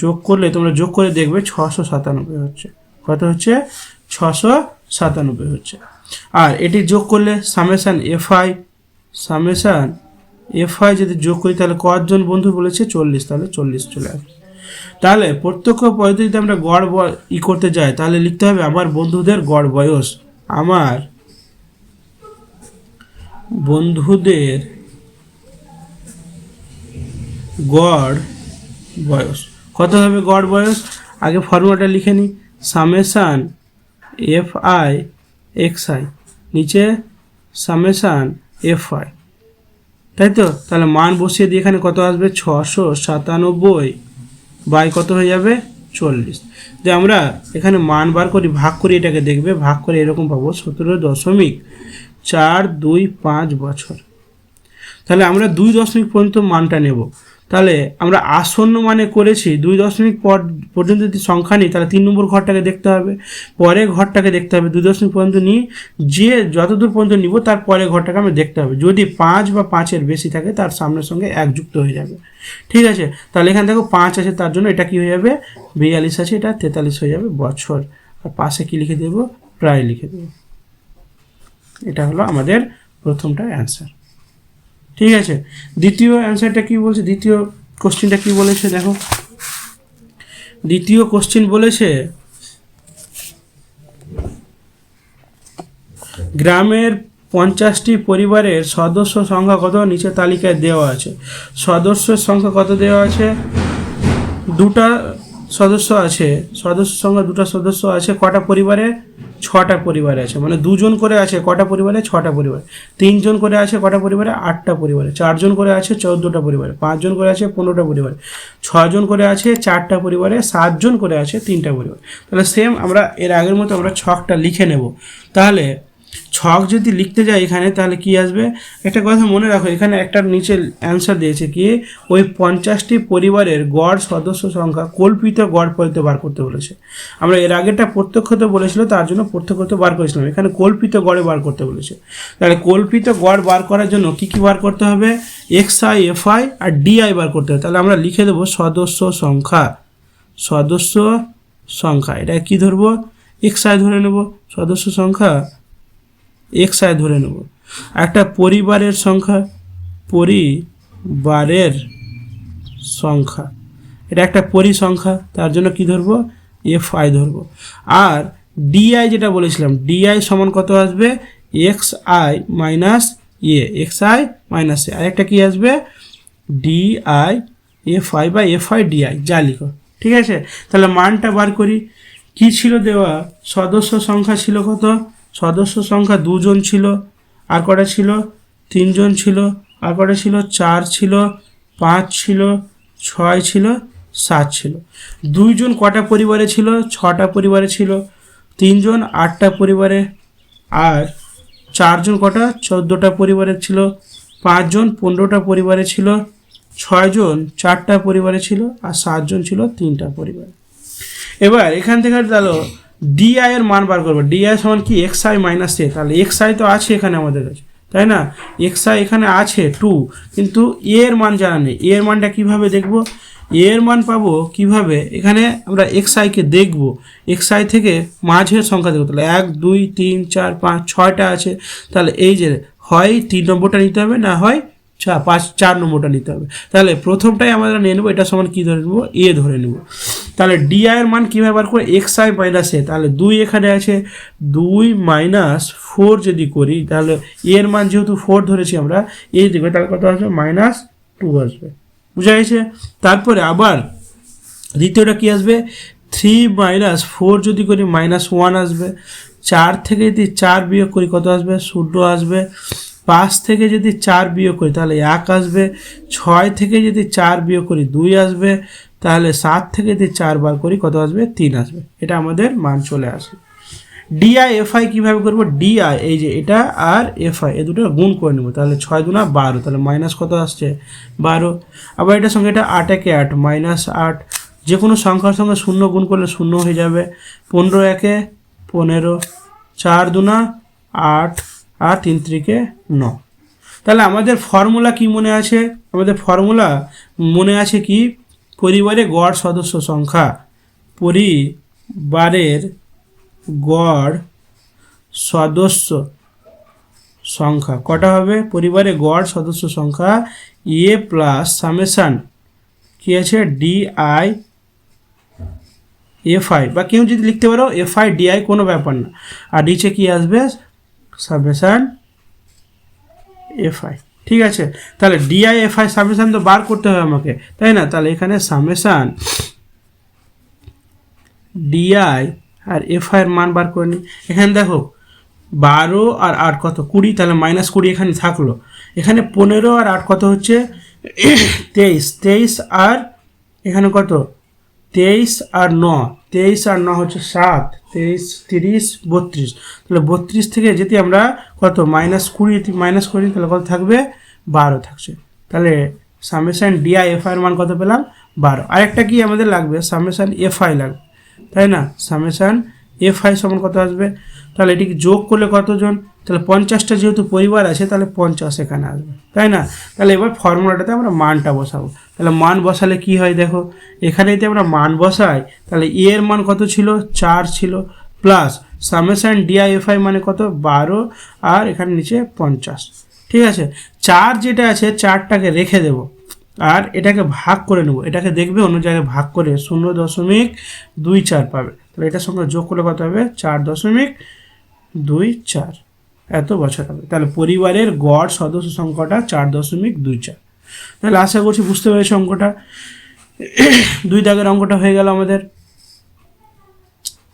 যোগ করলে তোমরা যোগ করে দেখবে 697 হচ্ছে। কত হচ্ছে? 697 হচ্ছে। আর এটি যোগ করলে সামেশান FI যদি যোগ করি তাহলে কতজন বন্ধু বলেছে? 40, তাহলে 40 চলে আসবে। তাহলে প্রত্যক্ষ পদ্ধতিতে আমরা গড় করতে যাই, তাহলে লিখতে হবে আমার বন্ধুদের গড় বয়স, আমার বন্ধুদের গড় বয়স। কত হবে গড় বয়স? আগে ফর্মুলাটা লিখে নিই, সামেশান FI XI নিচে সামেশান FI, তাই তো? তাহলে মান বসিয়ে দিয়ে এখানে কত আসবে? 697 বাই কত হয়ে যাবে? 40। যে আমরা এখানে মান বার করি, ভাগ করি, এটাকে দেখবে ভাগ করে এরকম পাবো 17.425 বছর। তাহলে আমরা 2 দশমিক পর্যন্ত মানটা নেব। তাহলে আমরা আসন্ন মানে করেছি 2 দশমিক পর্যন্ত যদি সংখ্যা নিই তাহলে 3 নম্বর ঘরটাকে দেখতে হবে, পরে ঘরটাকে দেখতে হবে। 2 দশমিক পর্যন্ত নিয়ে যে যতদূর পর্যন্ত নিব তার পরে ঘরটাকে আমরা দেখতে হবে। যদি 5 বা 5-এর বেশি থাকে তার সামনের সঙ্গে 1 যুক্ত হয়ে যাবে। ঠিক আছে? তাহলে এখানে দেখো 5 আছে, তার জন্য এটা কি হয়ে যাবে? 42 আছে, এটা 43 হয়ে যাবে বছর। আর পাশে কি লিখে দেব? প্রায় লিখে দেব। এটা হলো আমাদের প্রথমটা অ্যান্সার। ঠিক আছে? দ্বিতীয় অ্যান্সারটা কি বলছে? দ্বিতীয় কোশ্চেনটা কি বলেছে দেখো। দ্বিতীয় কোশ্চেন বলেছে গ্রামের 50টি পরিবারের সদস্য সংখ্যা কত? নিচে তালিকায় দেওয়া আছে। সদস্যের সংখ্যা কত দেওয়া আছে? 2টা সদস্য আছে। সদস্য সংখ্যা 2টা সদস্য আছে। কটা পরিবারে? 6টা পরিবারে আছে। মানে 2 জন করে আছে কটা পরিবারে? 6টা পরিবারে। 3 জন করে আছে কটা পরিবারে? 8টা পরিবারে। 4 জন করে আছে 14টা পরিবারে। 5 জন করে আছে 15টা পরিবারে। 6 জন করে আছে 4টা পরিবারে। 7 জন করে আছে 3টা পরিবারে। তাহলে সেম আমরা এর আগের মতো আমরা ছকটা লিখে নেব। তাহলে ছক যদি লিখতে যাই এখানে তাহলে কি আসবে, একটা কথা মনে রাখো, এখানে একটা নিচে অ্যান্সার দিয়েছে কি ওই 50টি পরিবারের গড় সদস্য সংখ্যা কল্পিত গড় পদ্ধতিতে বার করতে বলেছে। আমরা এর আগেরটা প্রত্যক্ষতে বলেছিল, তার জন্য প্রত্যক্ষতে বার করেছিলাম, এখানে কল্পিত গড়ে বার করতে বলেছে। তাহলে কল্পিত গড় বার করার জন্য কি কি বার করতে হবে, এক্সআই, এফআই আর ডিআই বার করতে হবে। তাহলে আমরা লিখে দেবো সদস্য সংখ্যা, সদস্য সংখ্যা, এটা কি ধরবো, এক্সআই ধরে নেব, সদস্য সংখ্যা এক্সআই ধরে নেব। একটা পরিবারের সংখ্যা, পরিবারের সংখ্যা, এটা একটা পরিসংখ্যা, তার জন্য কি ধরবো, এফআই ধরবো। আর ডিআই যেটা বলেছিলাম, ডিআই সমান কত আসবে, এক্সআই মাইনাস এ, এক্সআই মাইনাস এ। আরেকটা কি আসবে, ডিআই এফআই বা এফআই ডিআই, যা লিখো, ঠিক আছে। তাহলে মানটা বার করি, কি ছিল দেওয়া, সদস্য সংখ্যা ছিল কত, সদস্য সংখ্যা 2 জন ছিল, আর কটা ছিল, 3 জন ছিল, আর কটা ছিল, 4 ছিল, 5 ছিল, 6 ছিল, 7 ছিল। 2 জন কটা পরিবারে ছিল, 6টা পরিবারে ছিল, 3 জন 8টা পরিবারে, আর 4 জন কটা, 14টা পরিবারে ছিল, 5 জন 15টা পরিবারে ছিল, 6 জন 4টা পরিবারে ছিল, আর 7 জন ছিল 3টা পরিবারে। এবার এখান থেকে তাহলে ডিআই এর মান বার করবো, ডিআই সমান কি, এক্সআই মাইনাস এ। তাহলে এক্সআই তো আছে এখানে আমাদের কাছে, তাই না, এক্সআই এখানে আছে 2, কিন্তু এ এর মান জানা নেই। এ এর মানটা কিভাবে দেখব, এ এর মান পাবো কিভাবে, এখানে আমরা এক্সআইকে দেখব, এক্সআই থেকে মাঝের সংখ্যা দেখবো। তাহলে 1 2 3 4 5 6টা আছে, তাহলে এই যে হয় 3 নম্বরটা নিতে হবে, না হয় 4 নম্বরটা নিতে হবে। তাহলে প্রথমটাই আমরা নিয়ে নেবো, এটা সমান কি ধরে নেবো, এ ধরে নেব। তাহলে ডিআই এর মান কীভাবে বার করে, এক্সআই মাইনাস এ। তাহলে 2 এখানে আছে, 2 মাইনাস 4 যদি করি, তাহলে এর মান যেহেতু 4 ধরেছি আমরা, এই দিকে তাহলে কত আসবে, -2 আসবে, বুঝা গেছে। তারপরে আবার দ্বিতীয়টা কি আসবে, 3 মাইনাস 4 যদি করি -1 আসবে। 4 থেকে যদি 4 বিয়োগ করি কত আসবে, 0 আসবে। 5 থেকে যদি 4 বিয়োগ করি তাহলে 1 আসবে। 6 থেকে যদি 4 বিয়োগ করি 2 আসবে। তাহলে 7 থেকে যদি 4 বার করি কত আসবে, 3 আসবে। এটা আমাদের মান চলে আসে। ডিআই এফআই কীভাবে করবো, ডিআই এই যে এটা আর এফআই এ দুটো গুণ করে নেবো। তাহলে 6 দুনা 12, তাহলে মাইনাস কত আসছে, 12। আবার এটার সঙ্গে এটা 8 একে 8, -8। যে কোনো সংখ্যার সঙ্গে 0 গুণ করলে 0 হয়ে যাবে। 15 একে 15, 4 দুনা 8 আর 3 3কে 9। তাহলে আমাদের ফর্মুলা কি মনে আছে, আমাদের ফর্মুলা মনে আছে কি, পরিবারে গড় সদস্য সংখ্যা, পরিবারের গড় সদস্য সংখ্যা কটা হবে, পরিবারে গড় সদস্য সংখ্যা এ প্লাস সামেশান কি আছে, ডিআই এফআই, বা কেউ যদি লিখতে পারো এফআই ডিআই, কোনো ব্যাপার না। আর নিচে কি আসবে, সামেশান এফআই, ঠিক আছে। তাহলে ডিআই এফআই সামেশান তো বার করতে হবে আমাকে, তাই না। তাহলে এখানে সামেশান ডিআই আর এফআই এর মান বার করে নিই। এখানে দেখো 12 আর 8 কত, 20, তাহলে -20 এখানে থাকলো। এখানে 15 আর 8 কত হচ্ছে 23, 23 আর এখানে কত 23 আর 9, 23 আর 9 হচ্ছে 7, 23 30 32। তাহলে 32 থেকে যদি আমরা কত -20 মাইনাস করি তাহলে কত থাকবে, 12 থাকছে। তাহলে সামেশান ডিআই এফআই এর মান কত পেলাম, 12। আরেকটা কি আমাদের লাগবে, সামেশান এফআই লাগবে, তাই না। সামেশান এফআই সমান কত আসবে, তাহলে এটিকে যোগ করলে কতজন, তাহলে 50টা যেহেতু পরিবার আছে তাহলে 50 এখানে আসবে, তাই না। তাহলে এবার ফর্মুলাটাতে আমরা মানটা বসাবো। তাহলে মান বসালে কি হয় দেখো, এখানে যদি আমরা মান বসাই তাহলে এ এর মান কত ছিল, 4 ছিল, প্লাস সামেশান ডিআই এফআই মানে কত, 12, আর এখানে নিচে 50, ঠিক আছে। 4 যেটা আছে 4টাকে রেখে দেব, আর এটাকে ভাগ করে নেব। এটাকে দেখবে অন্য জায়গায় ভাগ করে 0.24 পাবে। তাহলে এটার সঙ্গে যোগ করলে কত হবে, 4.24, এত বছর হবে। তাহলে পরিবারের গড় সদস্য সংখ্যাটা 4.24। তাহলে আশা করছি বুঝতে পেরেছি অঙ্কটা। 2 দাগের অঙ্কটা হয়ে গেল আমাদের,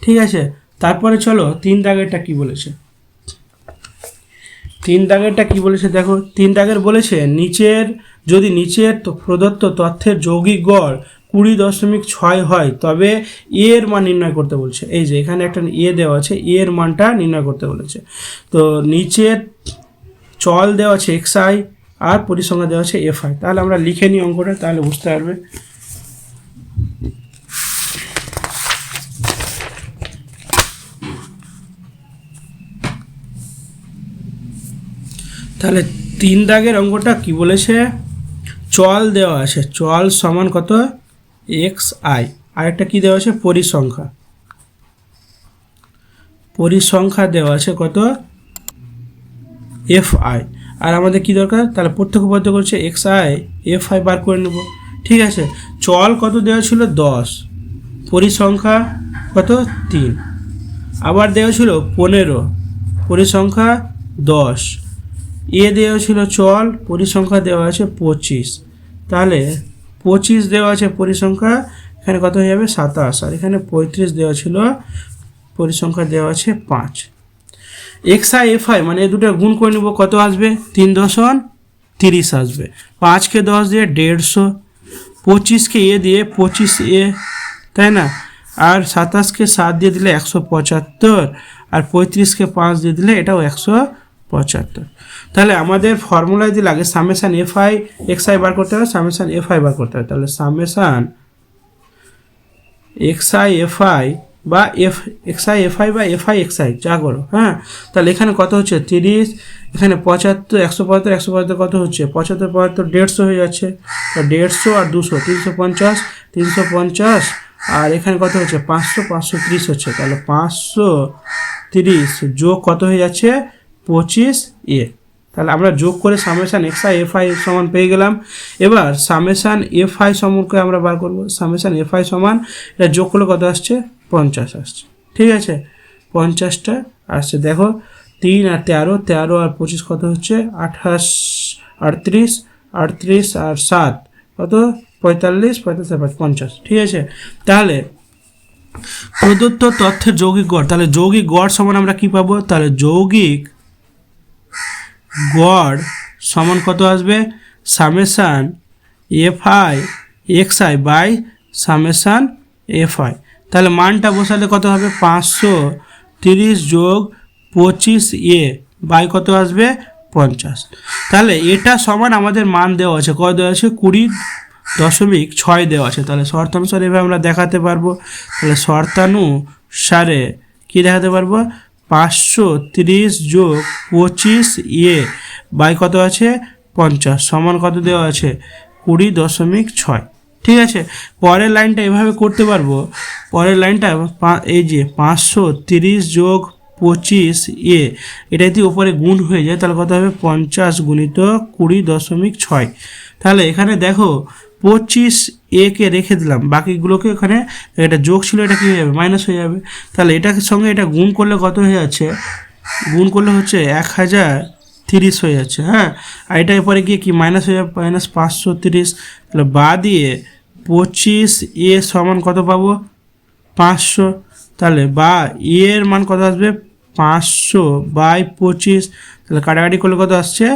ঠিক আছে। তারপরে চলো 3 দাগেরটা কি বলেছে। 3 দাগেরটা কি বলেছে দেখো, 3 দাগের বলেছে নিচের প্রদত্ত তথ্যের যৌগিক গড় 20.6 হয় তবে এর মান নির্ণয় করতে বলছে। এই যে এখানে একটা এ দেওয়া আছে, এর মানটা নির্ণয় করতে বলেছে। তো নিচের চল দেওয়া আছে xi আর পরিসংখ্যা দেওয়া আছে fi। তাহলে আমরা লিখে নিই অঙ্কটা, তাহলে বুঝতে পারবে। তাহলে 3 দাগের অঙ্কটা কি বলেছে, চল দেওয়া আছে, চল সমান কত xi, আরেকটা কি দেওয়া আছে পরিসংখ্যা, পরিসংখ্যা দেওয়া আছে কত fi। আর আমাদের কি দরকার, তাহলে প্রত্যক্ষ পদ্ধতি করছে xi fi বার করে নেব। ঠিক আছে, চল কত দেওয়া ছিল 10, পরিসংখ্যা কত 3, আবার দেওয়া ছিল 15, পরিসংখ্যা 10, দেওয়া ছিল চল, পরিসংখ্যা দেওয়া আছে 25, তাহলে 25 দেওয়া আছে পরিসংখ্যা, এখানে কত হয়ে যাবে 27, আর এখানে 35 দেওয়া ছিল, পরিসংখ্যা দেওয়া আছে 5। xi fi মানে এই দুটো গুণ করে নেব, কত আসবে 3.30 আসবে, 5কে 10 দিয়ে 150, 25কে দিয়ে 25 তাই না, আর 27কে 7 দিয়ে দিলে 175, আর 35কে 5 দিয়ে দিলে এটাও 175। তাহলে আমাদের ফর্মুলায় যদি লাগে সামেশান fi xi বার করতে হবে, সামেশান fi বার করতে হবে। তাহলে সামেশান xi fi বা xi fi বা fi xi যা করো, হ্যাঁ। তাহলে এখানে কত হচ্ছে 30, এখানে 75, 175, 175 কত হচ্ছে 75, 75 150 হয়ে যাচ্ছে, 150 আর 200 350, 350, আর এখানে কত হচ্ছে 500, 530 হচ্ছে। তাহলে 530 যোগ কত হয়ে যাচ্ছে 25 তাহলে আমরা যোগ করে সামেশান xi fi সমান পেয়ে গেলাম। এবার সামেশান fi সম্পর্কে আমরা বার করব। সামেশান fi সমান এটা যোগ করলে কত আসছে 50 আসছে। ঠিক আছে, 50টা আসছে। দেখো 3 আর 13, 13 আর 25 কত হচ্ছে 28, 38, 38 আর 7 কত 45, 45 50। ঠিক আছে, তাহলে প্রদত্ত তথ্যের যৌগিক গড়, তাহলে যৌগিক গড় সমান আমরা কি পাবো, তাহলে যৌগিক গড় সমান কত আসবে summation fi xi by summation fi। তাহলে মানটা বসালে কত হবে 530 যোগ 25 বাই কত আসবে 50। তাহলে এটা সমান আমাদের মান দেওয়া আছে, কত দেওয়া আছে 20.6 দেওয়া আছে। তাহলে শর্তানুসারে এভাবে আমরা দেখাতে পারবো। তাহলে শর্তানুসারে কি দেখাতে পারবো 530 যোগ 25 বাই কত আছে 50 সমান কত দেওয়া আছে 20.6। ঠিক আছে, পরের লাইনটা এভাবে করতে পারবো। পরের লাইনটা এই যে 530 যোগ 25 এটা যদি উপরে গুণ হয়ে যায় তাহলে কত হবে 50 গুণিত 20.6। তাহলে এখানে দেখো 25 কে রেখে দিলাম, বাকিগুলোকে এখানে এটা যোগ ছিল, এটা কী হয়ে যাবে মাইনাস হয়ে যাবে। তাহলে এটার সঙ্গে এটা গুণ করলে কত হয়ে যাচ্ছে, গুণ করলে হচ্ছে 1030 হয়ে যাচ্ছে, হ্যাঁ। আর এটা এরপরে গিয়ে কি মাইনাস হয়ে যাবে, মাইনাস 530। তাহলে বা দিয়ে 25 সমান কত পাবো 500। তাহলে বা এর মান কত আসবে 500 বাই 25, তাহলে কাটাকাটি করলে কত আসছে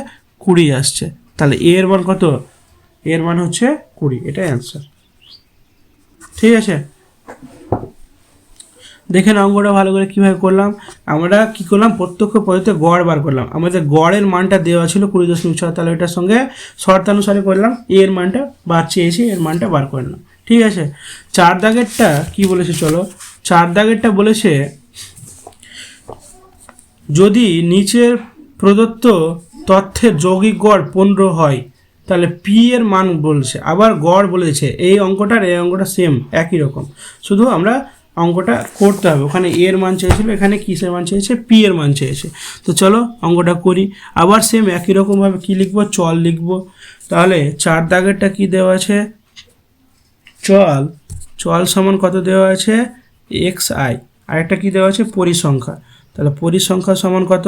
20 আসছে। তাহলে এর মান কত, এর মান হচ্ছে 20, এটাই অ্যান্সার। ঠিক আছে, দেখেন অঙ্কটা ভালো করে কীভাবে করলাম। আমরা কি করলাম, প্রত্যক্ষ পদ্ধতিতে গড় বার করলাম। আমাদের গড়ের মানটা দেওয়া ছিল 20.6, তাহলে এটার সঙ্গে শর্তানুসারে করলাম, এর মানটা বার চেয়েছি, এর মানটা বার করলাম। ঠিক আছে, 4 দাগেরটা কি বলেছে, চলো 4 দাগেরটা বলেছে যদি নিচের প্রদত্ত তথ্যের যৌগিক গড় 15 হয় তাহলে পি এর মান বলছে, আবার গড় বলেছে। এই অঙ্কটার এই অঙ্কটা সেম একই রকম, শুধু আমরা অঙ্কটা করতে হবে। ওখানে এর মান চেয়েছিল, এখানে কিসের মান চেয়েছে, পি এর মান চেয়েছে। তো চলো অঙ্কটা করি। আবার সেম একই রকমভাবে কী লিখবো, চল লিখবো। তাহলে 4 দাগেরটা কি দেওয়া আছে, চল, চল সমান কত দেওয়া আছে xi, আরেকটা কি দেওয়া আছে পরিসংখ্যা। তাহলে পরিসংখ্যা সমান কত,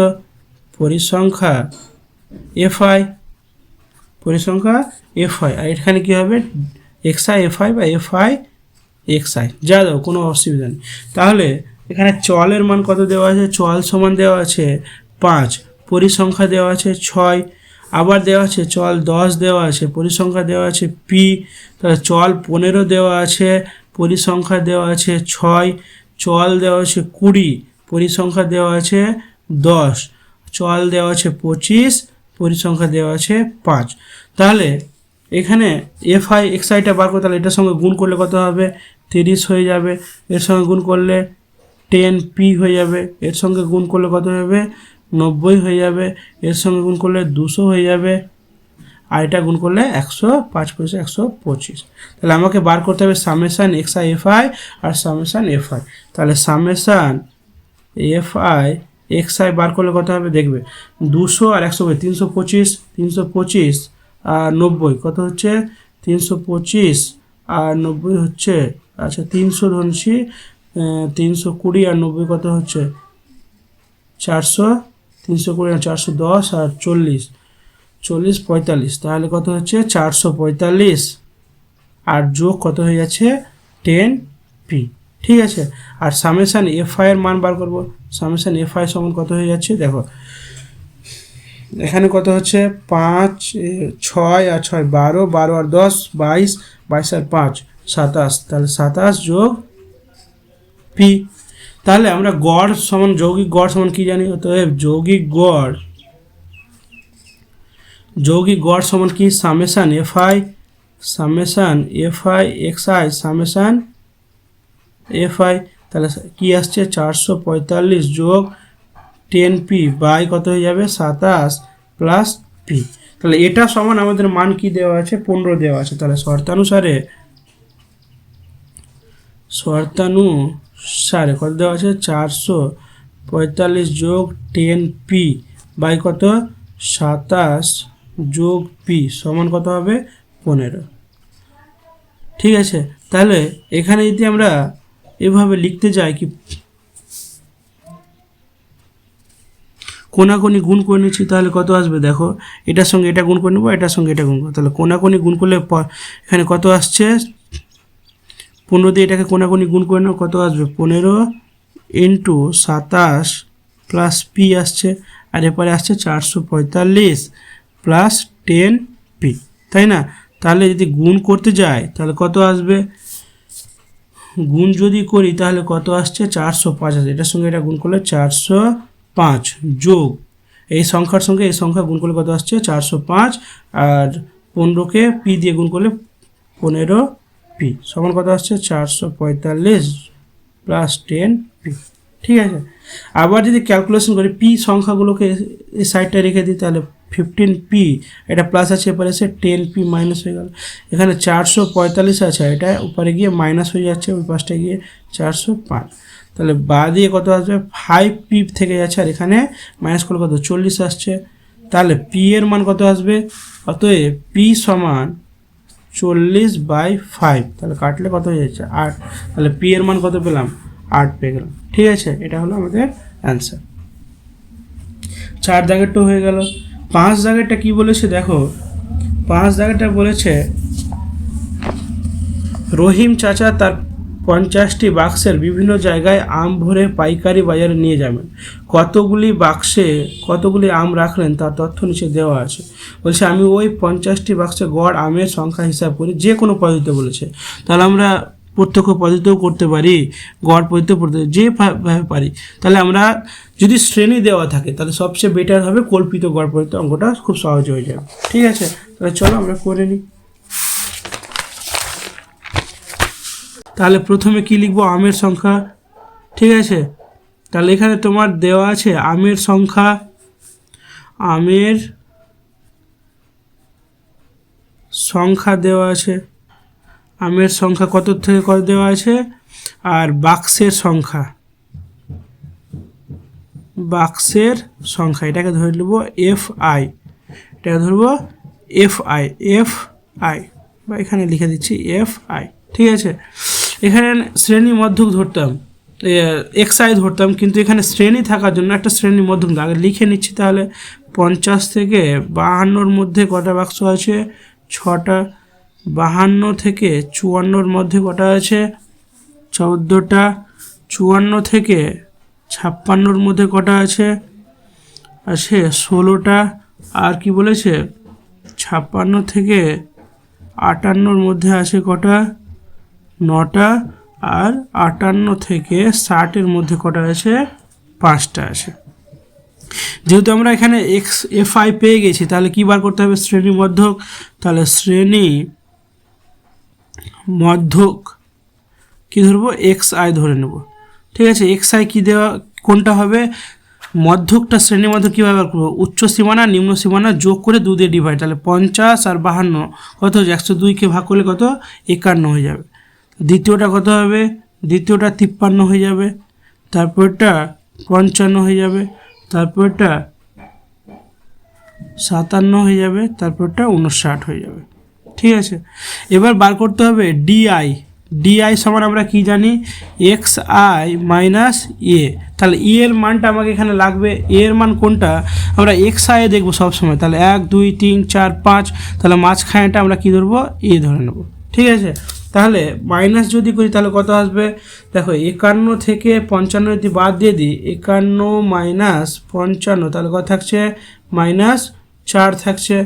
পরিসংখ্যা fi, পরিসংখ্যা fi, আর এখানে কী হবে xi fi বা fi xi, যা দাও কোনো অসুবিধা নেই। তাহলে এখানে চলের মান কত দেওয়া আছে, চল সমান দেওয়া আছে 5, পরিসংখ্যা দেওয়া আছে 6, আবার দেওয়া আছে চল 10 দেওয়া আছে, পরিসংখ্যা দেওয়া আছে পি, তাহলে চল 15 দেওয়া আছে, পরিসংখ্যা দেওয়া আছে 6, চল দেওয়া আছে 20, পরিসংখ্যা দেওয়া আছে 10, চল দেওয়া আছে 25, পরিসংখ্যা দেওয়া আছে 5। তাহলে এখানে এফ আই এক্স আইটা বার করে, তাহলে এটার সঙ্গে গুণ করলে কত হবে 30 হয়ে যাবে, এর সঙ্গে গুণ করলে 10p হয়ে যাবে, এর সঙ্গে গুণ করলে কত হবে 90 হয়ে যাবে, এর সঙ্গে গুণ করলে 200 হয়ে যাবে, আর এটা গুণ করলে 105 পয়সা 125। তাহলে আমাকে বার করতে হবে summation X I F I আর সামেশান এফ আই। তাহলে summation F I X I বার করলে কত হবে দেখবে 200 আর 100 325, 325 আর 90 কত হচ্ছে 325 আর 90 হচ্ছে, আচ্ছা 300 ধরছি, 320 আর 90 কত হচ্ছে 400, 320 আর 410 আর 40, 40 45, তাহলে কত হচ্ছে 445 আর যোগ কত হয়ে যাচ্ছে 10p। ঠিক আছে, আর সামেশান এফ আই এর মান বার করবো। সামেশান এফ আই সমান কত হয়ে যাচ্ছে দেখো, এখানে কত হচ্ছে 5, 6 আর 6 12, 12 আর 10 22, 22 আর 5 27, তাহলে 27 যোগ পি। তাহলে আমরা গড় সমান যৌগিক গড় সমান কি জানি, অতএব যৌগিক গড় সমান কি summation F I X I summation F I. তাহলে কি আসছে 445 যোগ 10p বাই কত হয়ে যাবে 27 প্লাস পি। তাহলে এটা সমান আমাদের মান কি দেওয়া আছে 15 দেওয়া আছে। তাহলে শর্তানুসারে কত দেওয়া আছে 445 যোগ 10p বাই কত 27 যোগ পি সমান কত হবে 15। ঠিক আছে, তাহলে এখানে যদি আমরা এভাবে লিখতে যাই কি কোনাকুনি গুণ করে নিচ্ছি, তাহলে কত আসবে দেখো, এটার সঙ্গে এটা গুণ করে নেবো, এটার সঙ্গে এটা গুণ করবো, তাহলে কোনাকুনি গুণ করলে এখানে কত আসছে 15 দিয়ে এটাকে কোনাকুনি গুণ করে নেবো, কত আসবে 15 ইন্টু 27 প্লাস পি আসছে, আর এরপরে আসছে 445 প্লাস 10p, তাই না? তাহলে যদি গুণ করতে যাই তাহলে কত আসবে, গুণ যদি করি তাহলে কত আসছে 405 আসছে, এটার সঙ্গে এটা গুণ করলে 405 যোগ এই সংখ্যার সঙ্গে এই সংখ্যা গুণ করলে কত আসছে 405, আর 15কে পি দিয়ে গুণ করলে 15p সমান কত আসছে 445 প্লাস 10p। ঠিক আছে, আবার যদি ক্যালকুলেশন করি পি সংখ্যাগুলোকে এই সাইডটা রেখে দিই, তাহলে 15p এটা প্লাস আছে, এরপরে এসে 10p মাইনাস হয়ে গেল, এখানে 445 আছে, এটা উপরে গিয়ে মাইনাস হয়ে যাচ্ছে, ওই পাশটা গিয়ে 405, তাহলে বা দিয়ে কত আসবে 5p থেকে যাচ্ছে, আর এখানে মাইনাস করলে কত 40 আসছে, তাহলে p এর মান কত আসবে, অতএব p সমান 40/5, তাহলে কাটলে কত হয়ে যাচ্ছে 8, তাহলে p এর মান কত পেলাম 8 পেয়ে গেলাম। ঠিক আছে, এটা হলো আমাদের অ্যান্সার। 4 দাগেরটা হয়ে গেল। 5 দাগেরটা কি বলেছে দেখো, 5 দাগেরটা বলেছে রহিম চাচা তার 50টি বাক্সের বিভিন্ন জায়গায় আম ভরে পাইকারি বাজারে নিয়ে যাবেন, কতগুলি বাক্সে কতগুলি আম রাখলেন তার তথ্য নিচে দেওয়া আছে। বলছে আমি ওই 50টি বাক্সে গড় আমের সংখ্যা হিসাব করি, যে কোনো পদ্ধতিতে বলেছে, তাহলে আমরা প্রত্যক্ষ পদ্ধতিতেও করতে পারি, গড় পদ্ধতিও করতে যেভাবে পারি। তাহলে আমরা যদি শ্রেণী দেওয়া থাকে তাহলে সবচেয়ে বেটার হবে কল্পিত গড় পদ্ধতি, অঙ্কটা খুব সহজ হয়ে যাবে। ঠিক আছে, তাহলে চলো আমরা করে নিই। তাহলে প্রথমে কি লিখবো, আমের সংখ্যা। ঠিক আছে, তাহলে এখানে তোমার দেওয়া আছে আমের সংখ্যা, দেওয়া আছে, আমের সংখ্যা কত থেকে কত দেওয়া আছে, আর বাক্সের সংখ্যা এটাকে ধরে নেবো এফ আই, এটাকে ধরবো এফ আই বা এখানে লিখে দিচ্ছি এফ আই। ঠিক আছে, এখানে শ্রেণী মধ্যক ধরতাম, এক্স আই ধরতাম, কিন্তু এখানে শ্রেণী থাকার জন্য একটা শ্রেণী মধ্যক আগে লিখে নিচ্ছি। তাহলে 50 থেকে 52-র মধ্যে কটা বাক্স আছে 6টা, 52 থেকে 54-র মধ্যে কটা আছে 14টা, 54 থেকে 56-র মধ্যে কটা আছে 16টা, আর কি বলেছে 56 থেকে 58-র মধ্যে আছে কটা, 9টা। আর 58 থেকে 60-এর মধ্যে কটা আছে, 5টা আছে। যেহেতু আমরা এখানে এফআই পেয়ে গেছি, তাহলে কি বার করতে হবে, শ্রেণী মধ্যক। তাহলে শ্রেণী মধ্যক কি ধরবো, এক্স আই ধরে নেব। ঠিক আছে, এক্স আই কী দেওয়া, কোনটা হবে, মধ্যকটা শ্রেণী মধ্যক কীভাবে বার করবো, উচ্চ সীমানা নিম্ন সীমানা যোগ করে 2 দিয়ে ডিভাইড। তাহলে 50 আর 52 কত হচ্ছে, 102কে ভাগ করলে কত, 51 হয়ে যাবে। দ্বিতীয়টা কত হবে, দ্বিতীয়টা 53 হয়ে যাবে, তারপরটা 55 হয়ে যাবে, তারপরটা 57 হয়ে যাবে, তারপরটা 59 হয়ে যাবে। ঠিক আছে, এবার বার করতে হবে ডিআই। ডিআই সমান আমরা কি জানি, এক্স আই মাইনাস এ। তাহলে ই এর মানটা আমাকে এখানে লাগবে, এ এর মান কোনটা, আমরা এক্স আই দেখবো সবসময়। তাহলে 1 2 3 4 5, তাহলে মাঝখানেটা আমরা কি ধরবো, এ ধরে নেব। ঠিক আছে, তাহলে মাইনাস যদি করি তাহলে কত আসবে, দেখো 51 থেকে 55 যদি বাদ দিয়ে দিই, 51 মাইনাস 55, তাহলে কত থাকছে, -4 থাকছে।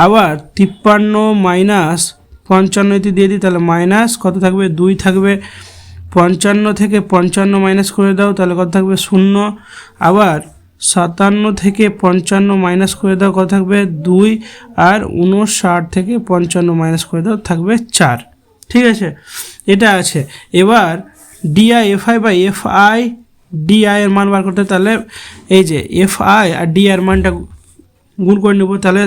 আবার 53 মাইনাস 55 যদি দিয়ে দিই, তাহলে মাইনাস কত থাকবে, 2 থাকবে। 55 থেকে 55 মাইনাস করে দাও, তাহলে কত থাকবে, 0। আবার 57 থেকে 55 মাইনাস করে দাও, কত থাকবে, 2। আর 59 থেকে 55 মাইনাস করে দাও, থাকবে 4। ঠিক আছে, এটা আছে। এবার ডিআই এফআই বা এফআই ডিআই এর মান বার করতে, তাহলে এই যে এফআই আর ডিআই এর মানটা গুণ করে নেব। তাহলে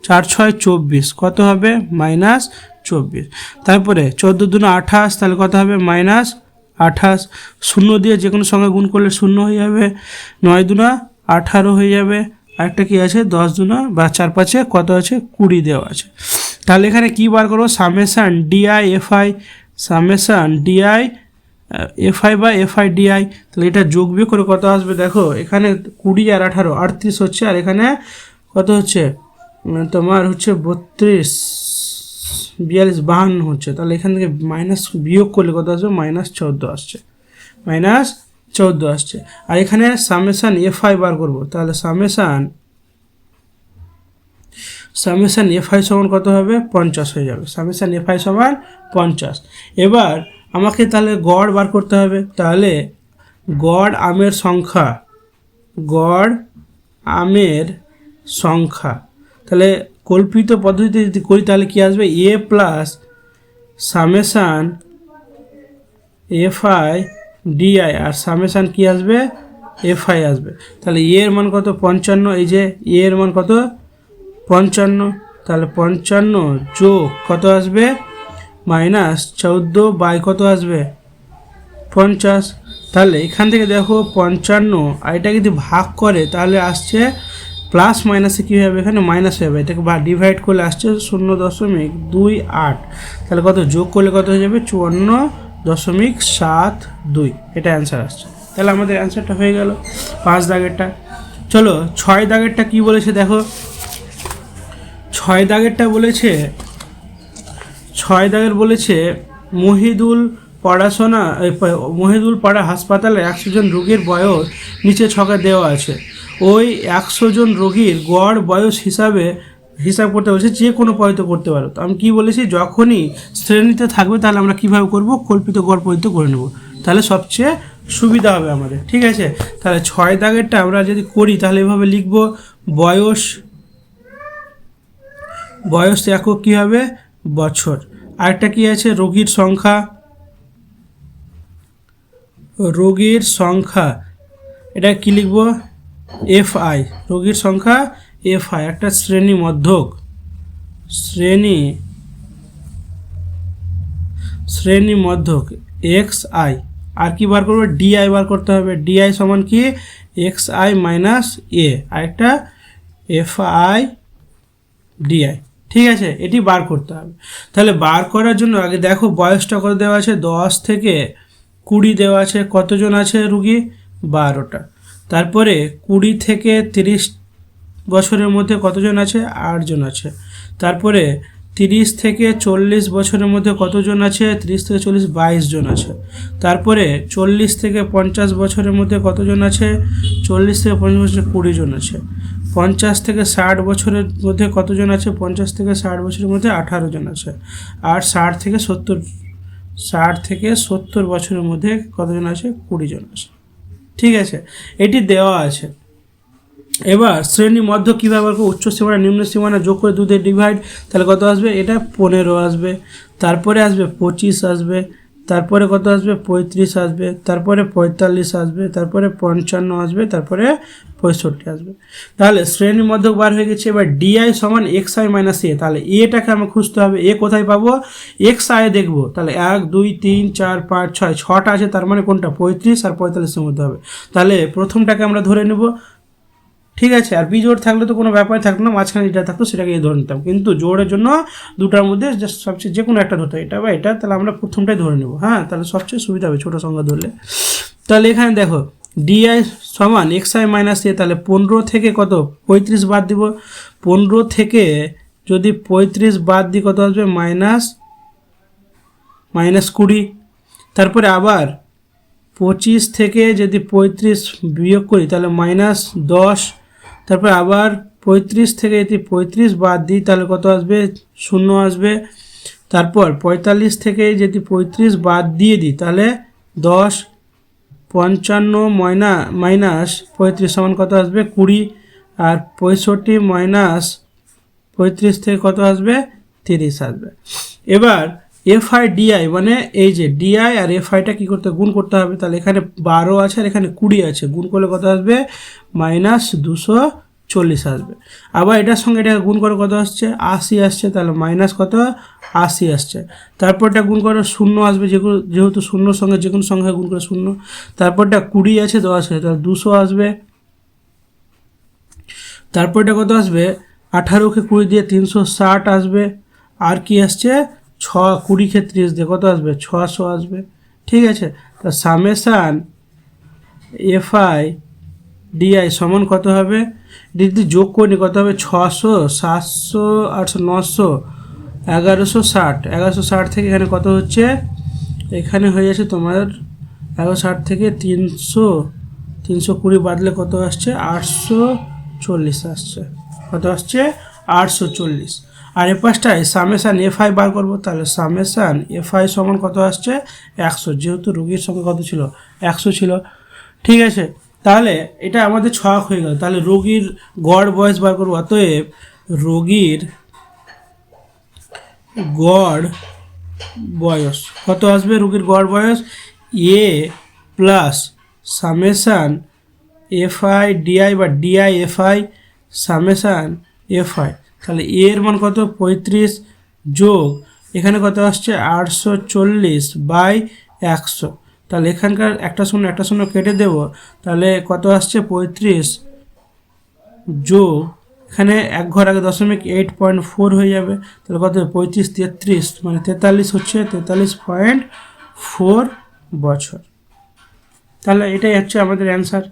4 6 24 কত হবে, -24। তারপরে 14 2 28, তাহলে কত হবে, -28। 0 দিয়ে যে কোনো সংখ্যা গুণ করলে 0 হয়ে যাবে। 9 2 18 হয়ে যাবে। আরেকটা কি আছে, 10 2 বা 4 5 কত আছে, 20 দেওয়া আছে। তাহলে এখানে কি বার করবো, summation DI FI, summation DI FI বা এফআই ডিআই। তাহলে এটা যোগ বিয়োগ করে কত আসবে, দেখো এখানে 20 আর 18 38 হচ্ছে, আর এখানে কত হচ্ছে তোমার হচ্ছে 32 42 52 হচ্ছে। তাহলে এখান থেকে মাইনাস বিয়োগ করলে কত আসবে, -14 আসছে, -14 আসছে। আর এখানে সামেশান এফআই বার করবো, তাহলে সামেশান এফআই সমান কত হবে, 50 হয়ে যাবে। সামেশান এফআই সমান 50। এবার আমাকে তাহলে গড় বার করতে হবে। তাহলে গড় আমের সংখ্যা, গড় আমের সংখ্যা, তাহলে কল্পিত পদ্ধতিতে যদি করি তাহলে কি আসবে, এ প্লাস সামেশান এফআই ডিআই, আর সামেশান কি আসবে, এফআই আসবে। তাহলে এর মান কত, 55। এই যে এর মান কত, 55। তাহলে 55 যোগ কত আসবে, -14 বাই কত আসবে, 50। তাহলে এখান থেকে দেখো 55 আর এটা যদি ভাগ করে তাহলে আসছে প্লাস মাইনাসে কী হবে, এখানে মাইনাস হবে। এটাকে ডিভাইড করলে আসছে 0.28। তাহলে কত যোগ করলে কত হয়ে যাবে, 54.72। এটা অ্যান্সার আসছে। তাহলে আমাদের অ্যান্সারটা হয়ে গেল 5 দাগেরটা। চলো 6 দাগেরটা কি বলেছে দেখো। 6 দাগেরটা বলেছে, 6 দাগের বলেছে মহিদুল পাড়া হাসপাতালে 100 জন রোগীর বয়স নিচে ছকে দেওয়া আছে। ওই 100 জন রোগীর গড় বয়স হিসাব করতে বলছে, যে কোনো পদ্ধতি করতে পারো। তো আমি কী বলেছি, যখনই শ্রেণীতে থাকবে তাহলে আমরা কীভাবে করব, কল্পিত গড় পদ্ধতি করে নেব, তাহলে সবচেয়ে সুবিধা হবে আমাদের। ঠিক আছে, তাহলে 6 দাগেরটা আমরা যদি করি তাহলে এভাবে লিখব, বয়স একক কী হবে, বছর। আরেকটা কি আছে, রোগীর সংখ্যা, এটা কি লিখব, এফআই, রোগীর সংখ্যা এফআই। একটা শ্রেণী মধ্যক, শ্রেণী মধ্যক এক্স আই। আর কি বার করবো, ডিআই বার করতে হবে। ডিআই সমান কি, এক্স আই মাইনাস এ, আরেকটা এফআই ডিআই। ঠিক আছে, এটি বার করতে হবে। তাহলে বার করার জন্য আগে দেখো বয়সটা কত দেওয়া আছে, 10 থেকে 20 দেওয়া আছে। কতজন আছে রুগী, 12টা। তারপরে 20 থেকে 30 বছরের মধ্যে কতজন আছে, 8 জন আছে। তারপরে 30 থেকে 40 বছরের মধ্যে কতজন আছে, 30 থেকে 40 22 জন আছে। তারপরে 40 থেকে 50 বছরের মধ্যে কতজন আছে, 40 থেকে 50 বছরে 20 জন আছে। 50 থেকে 60 বছরের মধ্যে কতজন আছে? 50 থেকে 60 বছরের মধ্যে 18 জন আছে। আর 60 থেকে 70 বছরের মধ্যে কতজন আছে? 20 জন আছে। ঠিক আছে, এটি দেওয়া আছে। এবার শ্রেণী মধ্য কীভাবে বার করবো? উচ্চ সীমানা নিম্ন সীমানা যোগ করে 2 দিয়ে ডিভাইড, তাহলে কত আসবে? এটা 15 আসবে। তারপরে আসবে 25 আসবে, তারপরে কত আসবে? 35 আসবে, তারপরে 45 আসবে, তারপরে 55 আসবে, তারপরে 65 আসবে। তাহলে শ্রেণী মধ্য বার হয়ে গেছে। এবার ডিআই সমান এক্স আই মাইনাস এ। তাহলে এটাকে আমার খুঁজতে হবে। এ কোথায় পাবো? এক্স আই দেখবো। তাহলে 1 2 3 4 5 6, 6টা আছে, তার মানে কোনটা? 35 আর 45-এর মধ্যে হবে। তাহলে প্রথমটাকে আমরা ধরে নেব। ঠিক আছে, আর বিজোড় থাকলে তো কোনো ব্যাপার থাকতো না, মাঝখানে যেটা থাকতো সেটাকে ধরে নিতাম, কিন্তু জোড়ের জন্য দুটার মধ্যে সবচেয়ে যে কোনো একটা ধরতে, এটা বা এটা, তাহলে আমরা প্রথমটাই ধরে নেব। হ্যাঁ, তাহলে সবচেয়ে সুবিধা হবে ছোটো সংখ্যা ধরলে। তাহলে এখানে দেখো ডিআই সমান এক্স আই মাইনাস এ। তাহলে 15 থেকে কত? 35 বাদ দিব। 15 থেকে যদি 35 বাদ দিই কত আসবে? -20। তারপরে আবার 25 থেকে যদি 35 বিয়োগ করি তাহলে -10। তারপরে আবার 35 থেকে যদি 35 বাদ দিই তাহলে কত আসবে? 0 আসবে। তারপর 45 থেকে যদি 35 বাদ দিয়ে দিই তাহলে 10। 55 মাইনাস 35 সমান কত আসবে? 20। আর 65 মাইনাস 35 থেকে কত আসবে? 30 আসবে। এবার এফ আই ডিআই, মানে এই যে ডিআই আর এফ আইটা কী করতে? গুণ করতে হবে। তাহলে এখানে 12 আছে আর এখানে 20 আছে, গুণ করলে কত আসবে? -240 আসবে। আবার এটার সঙ্গে এটা গুণ করে কত আসছে? 80 আসছে। তাহলে মাইনাস কত? 80 আসছে। তারপর এটা গুণ করে 0 আসবে, যেহেতু 0-র সঙ্গে যে কোনো সংখ্যা গুণ করে 0। তারপরটা 20 আছে, 10 আছে, তাহলে 200 আসবে। তারপর এটা কত আসবে? 18কে 20 দিয়ে 360 আসবে। আর কি আসছে? 20 কে 30 দিয়ে কত আসবে? 600 আসবে। ঠিক আছে, তা সামেশান এফ আই ডিআই সমান কত হবে? যদি যোগ করি কত হবে? 600, 700, 800, 900, 1160। 1160 থেকে এখানে কত হচ্ছে? এখানে হয়ে যাচ্ছে তোমার 1160 থেকে 320 বাদলে কত আসছে? 840 আসছে। কত আসছে? 840। আর এ পাশটায় সামেশান এফ আই বার করবো। তাহলে সামেশান এফ আই সমান কত আসছে? 100, যেহেতু রোগীর সংখ্যা কত ছিল? 100 ছিল। ঠিক আছে, তাহলে এটা আমাদের ছক হয়ে গেল। তাহলে রোগীর গড় বয়স বার করবো। অতএব রোগীর গড় বয়স কত আসবে? রোগীর গড় বয়স A plus summation F I D I বা D I F I summation F I. তাহলে এর মান কত? 35 যোগ এখানে কত আসছে? 840/100। তাহলে এখানকার একটা শূন্য কেটে দেব। তাহলে কত আসছে? 35 যোগ এখানে এক ঘর আগে 0.8.4 হয়ে যাবে। তাহলে কত? 35 33, মানে 43 হচ্ছে 43.4 বছর। তাহলে এটাই হচ্ছে আমাদের অ্যান্সার।